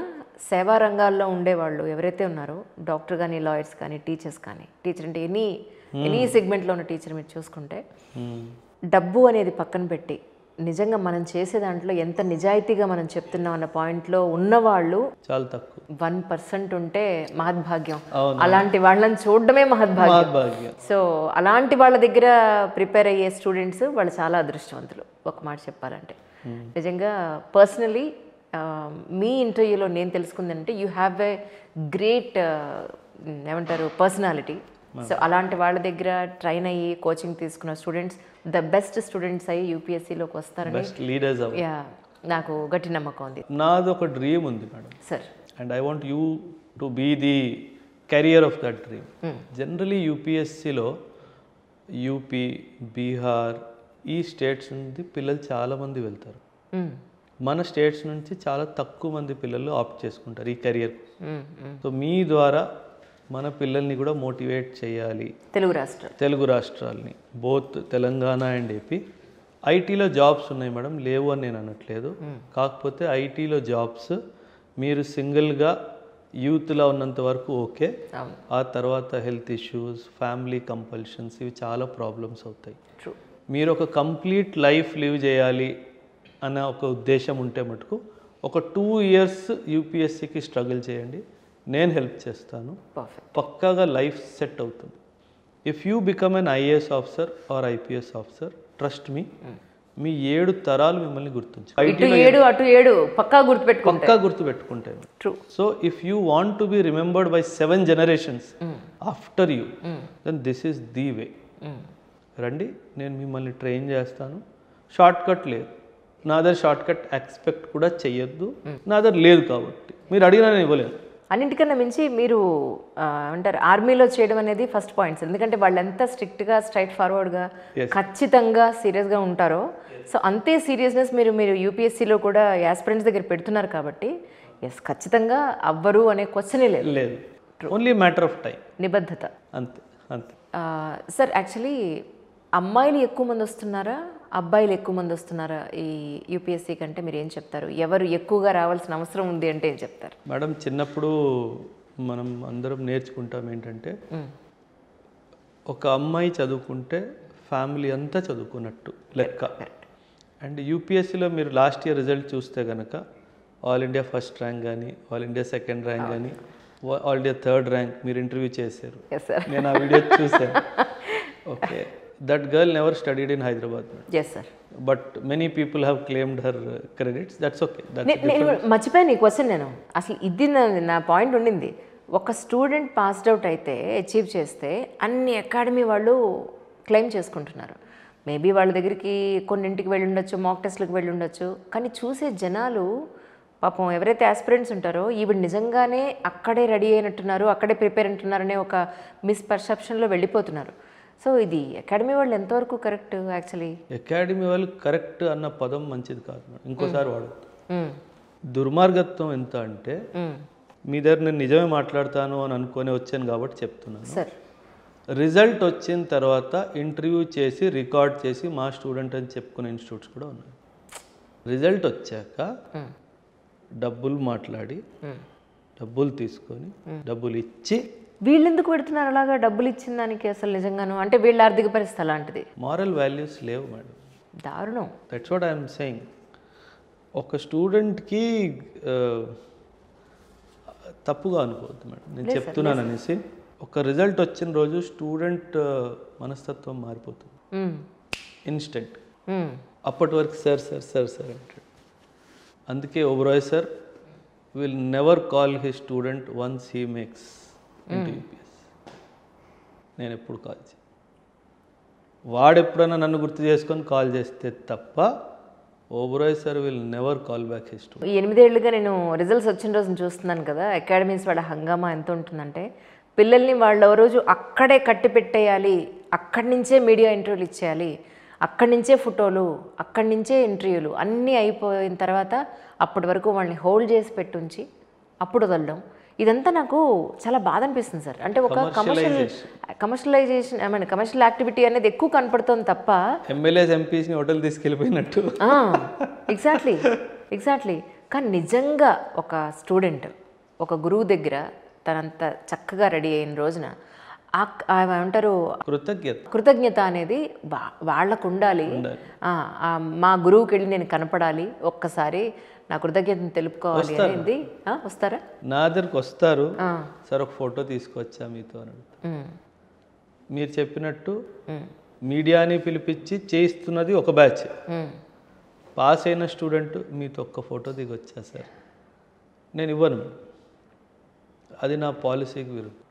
సేవా రంగాల్లో ఉండేవాళ్ళు ఎవరైతే ఉన్నారో, డాక్టర్ కానీ, లాయర్స్ కానీ, టీచర్స్ కానీ, టీచర్ అంటే ఎనీ సెగ్మెంట్లో ఉన్న టీచర్ మీరు చూసుకుంటే డబ్బు అనేది పక్కన పెట్టి నిజంగా మనం చేసే దాంట్లో ఎంత నిజాయితీగా మనం చెప్తున్నాం అన్న పాయింట్లో ఉన్నవాళ్ళు చాలా తక్కువ. 1% ఉంటే మహద్భాగ్యం. అలాంటి వాళ్ళని చూడడమే మహద్భాగ్యం. సో అలాంటి వాళ్ళ దగ్గర ప్రిపేర్ అయ్యే స్టూడెంట్స్ వాళ్ళు చాలా అదృష్టవంతులు ఒక మాట చెప్పాలంటే. నిజంగా పర్సనలీ మీ ఇంటర్వ్యూలో నేను తెలుసుకుందంటే యూ హ్యావ్ ఎ గ్రేట్ ఏమంటారు పర్సనాలిటీ. సో అలాంటి వాళ్ళ దగ్గర ట్రైన్ అయ్యి కోచింగ్ తీసుకున్న స్టూడెంట్స్ ద బెస్ట్ స్టూడెంట్స్ అయ్యి యూపీఎస్సీలోకి వస్తారని నాకు గట్టి నమ్మకం ఉంది. నాది ఒక డ్రీమ్ ఉంది madam sir, and I want you to be the carrier of that dream. Generally యూపీఎస్సీలో యూపీ, బీహార్ ఈ స్టేట్స్ నుండి పిల్లలు చాలామంది వెళ్తారు. మన స్టేట్స్ నుంచి చాలా తక్కువ మంది పిల్లలు ఆప్ట్ చేసుకుంటారు ఈ కెరియర్. సో మీ ద్వారా మన పిల్లల్ని కూడా మోటివేట్ చేయాలి. తెలుగు రాష్ట్రాలని, బోత్ తెలంగాణ అండ్ ఏపీ. ఐటీలో జాబ్స్ ఉన్నాయి మేడం, లేవు అని నేను అనట్లేదు. కాకపోతే ఐటీలో జాబ్స్ మీరు సింగిల్గా యూత్లో ఉన్నంత వరకు ఓకే. ఆ తర్వాత హెల్త్ ఇష్యూస్, ఫ్యామిలీ కంపల్షన్స్, ఇవి చాలా ప్రాబ్లమ్స్ అవుతాయి. మీరు ఒక కంప్లీట్ లైఫ్ లివ్ చేయాలి అన్న ఒక ఉద్దేశం ఉంటే మటుకు ఒక 2 years యూపీఎస్సీకి స్ట్రగుల్ చేయండి, నేను హెల్ప్ చేస్తాను. పక్కాగా లైఫ్ సెట్ అవుతుంది. If you become an IAS officer or IPS officer, trust me 7 తరాలు మిమ్మల్ని పక్కా గుర్తుపెట్టుకుంటాయి. So if you want to be remembered by 7 generations after you, then this is the way. రండి, నేను మిమ్మల్ని ట్రైన్ చేస్తాను. షార్ట్ కట్ లేదు, నా దగ్గర షార్ట్ కట్ ఎక్స్పెక్ట్ కూడా చెయ్యొద్దు, నా దగ్గర లేదు కాబట్టి మీరు అడిగినా నేను ఇవ్వలేను. అన్నింటికన్నా మించి మీరు అంటారు ఆర్మీలో చేయడం అనేది ఫస్ట్ పాయింట్స్. ఎందుకంటే వాళ్ళు ఎంత స్ట్రిక్ట్గా స్ట్రైట్ ఫార్వర్డ్గా ఖచ్చితంగా సీరియస్గా ఉంటారో, సో అంతే సీరియస్నెస్ మీరు యూపీఎస్సీలో కూడా యాస్పిరెంట్స్ దగ్గర పెడుతున్నారు కాబట్టి ఖచ్చితంగా అవ్వరు అనే క్వశ్చనే లేదు. ఓన్లీ మ్యాటర్ ఆఫ్ టైం, నిబద్ధత, అంతే అంతే. సార్ యాక్చువల్లీ అమ్మాయిలు ఎక్కువ మంది వస్తున్నారా, అబ్బాయిలు ఎక్కువ మంది వస్తున్నారా ఈ యూపీఎస్సీ కంటే? మీరు ఏం చెప్తారు? ఎవరు ఎక్కువగా రావాల్సిన అవసరం ఉంది అంటే ఏం చెప్తారు? మేడం, చిన్నప్పుడు మనం అందరం నేర్చుకుంటాం ఏంటంటే ఒక అమ్మాయి చదువుకుంటే ఫ్యామిలీ అంతా చదువుకున్నట్టు లెక్క. అండ్ యూపీఎస్సీలో మీరు లాస్ట్ ఇయర్ రిజల్ట్ చూస్తే కనుక ఆల్ ఇండియా ఫస్ట్ ర్యాంక్ కానీ, ఆల్ ఇండియా సెకండ్ ర్యాంక్ కానీ, ఆల్ ఇండియా థర్డ్ ర్యాంక్ మీరు ఇంటర్వ్యూ చేశారు. నేను ఆ వీడియో చూసాను. Okay, that girl never studied in Hyderabad. Yes sir, but many people have claimed her credits. That's okay. నేను మర్చిపోయాను ఈ క్వశ్చన్. నేను అసలు ఇది నా పాయింట్ ఉండింది. ఒక స్టూడెంట్ పాస్డ్ అవుట్ అయితే, అచీవ్ చేస్తే అన్ని అకాడమీ వాళ్ళు క్లెయిమ్ చేసుకుంటున్నారు. మేబీ వాళ్ళ దగ్గరికి కొన్నింటికి వెళ్ళి ఉండొచ్చు, మాక్ టెస్ట్లకు వెళ్ళి ఉండొచ్చు, కానీ చూసే జనాలు పాపం ఎవరైతే ఆస్పిరెంట్స్ ఉంటారో ఈవిడ నిజంగానే అక్కడే రెడీ అయినట్టున్నారు, అక్కడే ప్రిపేర్ అంటున్నారనే ఒక మిస్పర్సెప్షన్లో వెళ్ళిపోతున్నారు. సో ఇది అకాడమీ వాళ్ళు ఎంతవరకు కరెక్ట్? యాక్చువల్లీ అకాడమీ వాళ్ళు కరెక్ట్ అన్న పదం మంచిది కాదు, ఇంకోసారి వాడు. దుర్మార్గత్వం ఎంత అంటే మీ దగ్గర నేను నిజమే మాట్లాడతాను అని అనుకొని వచ్చాను కాబట్టి చెప్తున్నాను. సార్, రిజల్ట్ వచ్చిన తర్వాత ఇంటర్వ్యూ చేసి రికార్డ్ చేసి మా స్టూడెంట్ అని చెప్పుకునే ఇన్స్టిట్యూట్స్ కూడా ఉన్నాయి. రిజల్ట్ వచ్చాక డబ్బులు మాట్లాడి, డబ్బులు తీసుకొని, డబ్బులు ఇచ్చి వీళ్ళు ఎందుకు పెడుతున్నారు అలాగా డబ్బులు ఇచ్చిన దానికి? అసలు నిజంగాను అంటే వీళ్ళ ఆర్థిక పరిస్థితి అలాంటిది. మారల్ వాల్యూస్ లేవు మేడం, దారుణం. That's what I'm saying. ఒక స్టూడెంట్కి తప్పుగా అనుకోవద్దు మేడం, నేను చెప్తున్నాను అనేసి. ఒక రిజల్ట్ వచ్చిన రోజు స్టూడెంట్ మనస్తత్వం మారిపోతుంది. ఇన్స్టెంట్. అప్పటి వరకు సార్ సార్ సార్ సార్ అంటాడు. అందుకే Oberoi sir will never call his student once he makes into UPS. నేను ఎప్పుడు కాల్ చేయను. వాడు ఎప్పుడైనా నన్ను గుర్తు చేసుకొని కాల్ చేస్తే తప్ప Oberoi sir will never call back his student. ఈ 8 ఏళ్ళుగా నేను రిజల్ట్స్ వచ్చిన రోజున చూస్తున్నాను కదా, అకాడమీస్ వాళ్ళ హంగామా ఎంత ఉంటుందంటే పిల్లల్ని వాళ్ళు ఓ రోజు అక్కడే కట్టి పెట్టేయాలి, అక్కడి నుంచే మీడియా ఇంటర్వ్యూలు ఇచ్చేయాలి, అక్కడి నుంచే ఫోటోలు, అక్కడి నుంచే ఇంటర్వ్యూలు అన్నీ అయిపోయిన తర్వాత అప్పటి వరకు వాళ్ళని హోల్డ్ చేసి పెట్టుంచి అప్పుడు వదలడం, ఇదంతా నాకు చాలా బాధ అనిపిస్తుంది సార్. అంటే ఒక commercialisation I mean commercial activity అనేది ఎక్కువ కనపడుతుంది తప్ప ఎమ్మెల్యేస్ ఎంపీస్ని హోటల్ తీసుకెళ్ళిపోయినట్టు. ఎగ్జాక్ట్లీ. కానీ నిజంగా ఒక స్టూడెంట్ ఒక గురువు దగ్గర తనంత చక్కగా రెడీ అయిన రోజున ఏమంటారు కృతజ్ఞత అనేది వాళ్ళకు ఉండాలి. మా గురువుకి వెళ్ళి నేను కనపడాలి, ఒక్కసారి నా కృతజ్ఞతను తెలుపుకోవాలి అనేది. వస్తారా? నా దగ్గరకు వస్తారు సార్, ఒక ఫోటో తీసుకొచ్చా మీతో అని అడుగుతారు. మీరు చెప్పినట్టు మీడియాని పిలిపించి చేయిస్తున్నది ఒక బ్యాచ్. పాస్ అయిన స్టూడెంట్ మీతో ఒక్క ఫోటో దిగొచ్చా సార్, నేను ఇవ్వను, అది నా పాలసీకి విరుద్ధం.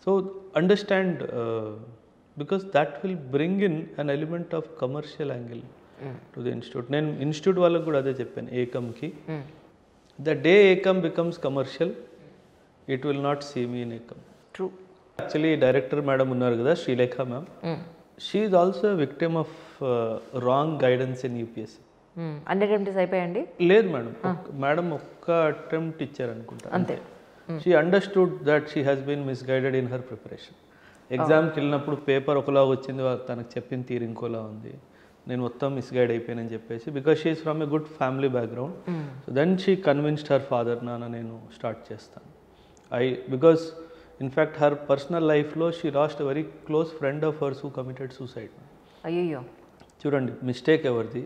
So understand, because that will bring in an element of commercial angle to the institute. నేను ఇన్స్టిట్యూట్ వాళ్ళకు కూడా అదే చెప్పాను ఏకమ్కి, the day Ekam becomes commercial it will not see me in Ekam. True. Actually director madam ఉన్నారు కదా, Sreelekha ma'am, she is also victim of wrong guidance in UPSC. అన్ని attempts అయిపోయాయండి? లేదు మేడం, మేడం ఒక్క అటెంప్ట్ ఇచ్చారనుకుంటా అంతే. She understood that she has been misguided in her preparation. ఎగ్జామ్కి వెళ్ళినప్పుడు పేపర్ ఒకలా వచ్చింది, తనకు చెప్పిన తీరు ఇంకోలా ఉంది, నేను మొత్తం మిస్గైడ్ అయిపోయానని చెప్పేసి, because she is from a good family background. So then she convinced her father, నాన్న నేను స్టార్ట్ చేస్తాను. బికాస్ ఇన్ఫ్యాక్ట్ హర్ పర్సనల్ లైఫ్లో she lost a very close friend of hers who committed suicide. అయ్యో చూడండి, mistake ఎవరిది,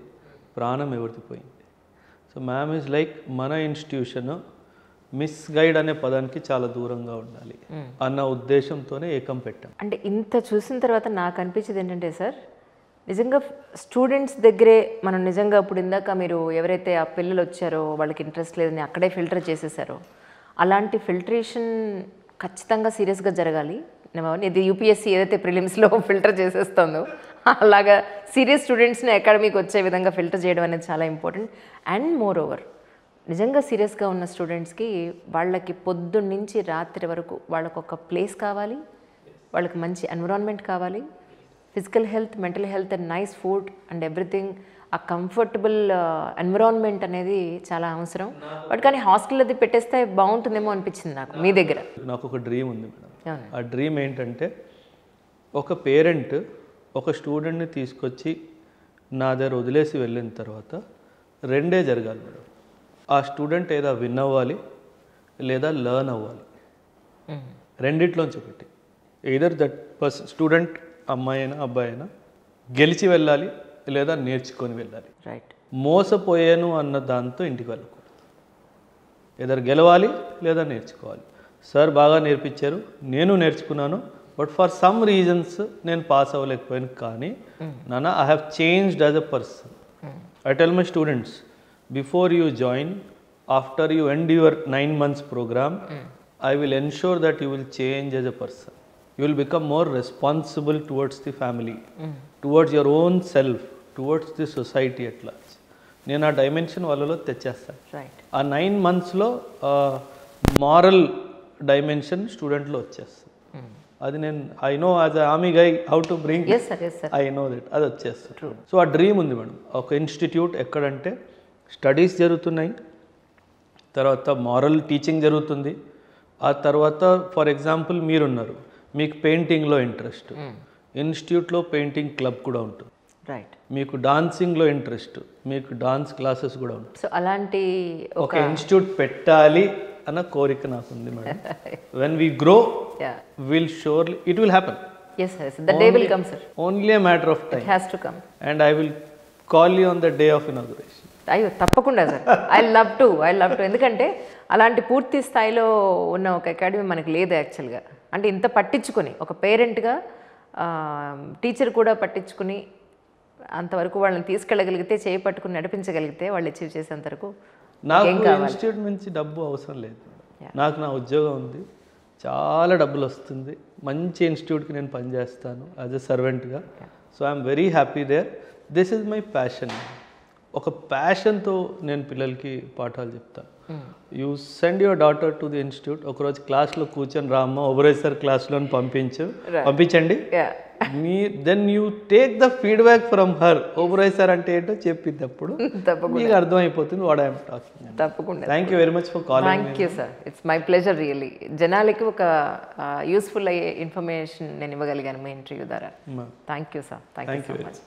ప్రాణం ఎవరిది పోయింది. సో మ్యామ్ ఈజ్ లైక్ మన ఇన్స్టిట్యూషన్ మిస్గైడ్ అనే పదానికి చాలా దూరంగా ఉండాలి అన్న ఉద్దేశంతోనే ఏకం పెట్టాం. అంటే ఇంత చూసిన తర్వాత నాకు అనిపించేది ఏంటంటే సార్, నిజంగా స్టూడెంట్స్ దగ్గరే మనం నిజంగా ఇప్పుడు ఇందాక మీరు ఎవరైతే ఆ పిల్లలు వచ్చారో వాళ్ళకి ఇంట్రెస్ట్ లేదని అక్కడే ఫిల్టర్ చేసేసారో, అలాంటి ఫిల్టరేషన్ ఖచ్చితంగా సీరియస్గా జరగాలి. ఇది యూపీఎస్సీ ఏదైతే ప్రిలిమ్స్లో ఫిల్టర్ చేసేస్తుందో అలాగా సీరియస్ స్టూడెంట్స్ని అకాడమీకి వచ్చే విధంగా ఫిల్టర్ చేయడం అనేది చాలా ఇంపార్టెంట్. అండ్ మోర్ ఓవర్ నిజంగా సీరియస్గా ఉన్న స్టూడెంట్స్కి వాళ్ళకి పొద్దున్న నుంచి రాత్రి వరకు వాళ్ళకు ఒక ప్లేస్ కావాలి, వాళ్ళకి మంచి ఎన్విరాన్మెంట్ కావాలి, physical health, mental health and nice food and everything. ఆ కంఫర్టబుల్ ఎన్విరాన్మెంట్ అనేది చాలా అవసరం. బట్ కానీ హాస్టల్ అది పెట్టేస్తే బాగుంటుందేమో అనిపించింది నాకు మీ దగ్గర. నాకు ఒక డ్రీమ్ ఉంది మేడం. ఆ డ్రీమ్ ఏంటంటే ఒక పేరెంట్ ఒక స్టూడెంట్ని తీసుకొచ్చి నా దగ్గర వదిలేసి వెళ్ళిన తర్వాత రెండే జరగాలి మేడం. ఆ స్టూడెంట్ ఏదో విన్ అవ్వాలి లేదా లర్న్ అవ్వాలి, రెండిట్లోంచి ఒకటి. ఎయిదర్ దట్ స్టూడెంట్ అమ్మాయి అయినా అబ్బాయి అయినా గెలిచి వెళ్ళాలి లేదా నేర్చుకొని వెళ్ళాలి. రైట్. మోసపోయాను అన్న దాంతో ఇంటికి వెళ్ళకూడదు. ఎదర్ గెలవాలి లేదా నేర్చుకోవాలి. సార్ బాగా నేర్పించారు, నేను నేర్చుకున్నాను, బట్ ఫర్ సమ్ రీజన్స్ నేను పాస్ అవ్వలేకపోయాను. కానీ నాన్న I have changed as a person. I tell my students, before you join, after you end your 9 months program, I will ensure that you will change as a person. You will become more responsible towards the family, towards your own self, towards the society at large. నేను ఆ dimension వాళ్ళలో తెచ్చేస్తాను. ఆ 9 monthsలో moral dimension స్టూడెంట్లో వచ్చేస్తుంది. అది నేను I know as a army guy how to bring, I know that, అది వచ్చేస్తుంది. So ఆ డ్రీమ్ ఉంది మేడం. ఒక ఇన్స్టిట్యూట్ ఎక్కడంటే స్టడీస్ జరుగుతున్నాయి, తర్వాత మారల్ టీచింగ్ జరుగుతుంది, ఆ తర్వాత ఫర్ ఎగ్జాంపుల్ మీరున్నారు, మీకు పెయింటింగ్లో ఇంట్రెస్ట్, ఇన్స్టిట్యూట్లో పెయింటింగ్ క్లబ్ కూడా ఉంటుంది. రైట్. మీకు డాన్సింగ్లో ఇంట్రెస్ట్, మీకు డాన్స్ క్లాసెస్ కూడా ఉంటుంది. సో అలాంటి ఒక ఇన్స్టిట్యూట్ పెట్టాలి అన్న కోరిక నాకు ఉంది madam. When we grow will surely it will happen. Yes, yes. The day will come, sir. Only a matter of time. It has to come. And I will call you on the day of inauguration. అయ్యో తప్పకుండా sir, I love to. ఎందుకంటే అలాంటి పూర్తి స్థాయిలో ఉన్న ఒక academy మనకు లేదు యాక్చువల్గా. అంటే ఇంత పట్టించుకొని ఒక పేరెంట్గా టీచర్ కూడా పట్టించుకుని అంతవరకు వాళ్ళని తీసుకెళ్ళగలిగితే, చేయి పట్టుకుని నడిపించగలిగితే వాళ్ళు అచీవ్ చేసేంత వరకు నాకు ఇన్స్టిట్యూట్ నుంచి డబ్బు అవసరం లేదు. నాకు నా ఉద్యోగం ఉంది, చాలా డబ్బులు వస్తుంది, మంచి ఇన్స్టిట్యూట్కి నేను పనిచేస్తాను యాజ్ ఎ సర్వెంట్గా. So I'm very happy there. This is my passion. ఒక ప్యాషన్తో నేను పిల్లలకి పాఠాలు చెప్తాను. You send your daughter to the institute. ఒకరోజు క్లాస్లో కూర్చొని రామ్మ ఓబరాయ్ సార్ క్లాస్లో పంపించండి. Then you take the feedback from her. Oberoi sir అంటే ఏంటో చెప్పిద్ది, అప్పుడు మీకు అర్థమైపోతుంది వాట్ ఐఎమ్ టాకింగ్. తప్పకుండా. Thank you very much for calling. Thank you sir, it's my pleasure really. జనాలకి ఒక యూస్ఫుల్ అయ్యే ఇన్ఫర్మేషన్ నేను ఇవ్వగలిగాను మీ ఇంటర్వ్యూ ద్వారా. Thank you sir, thank you so much.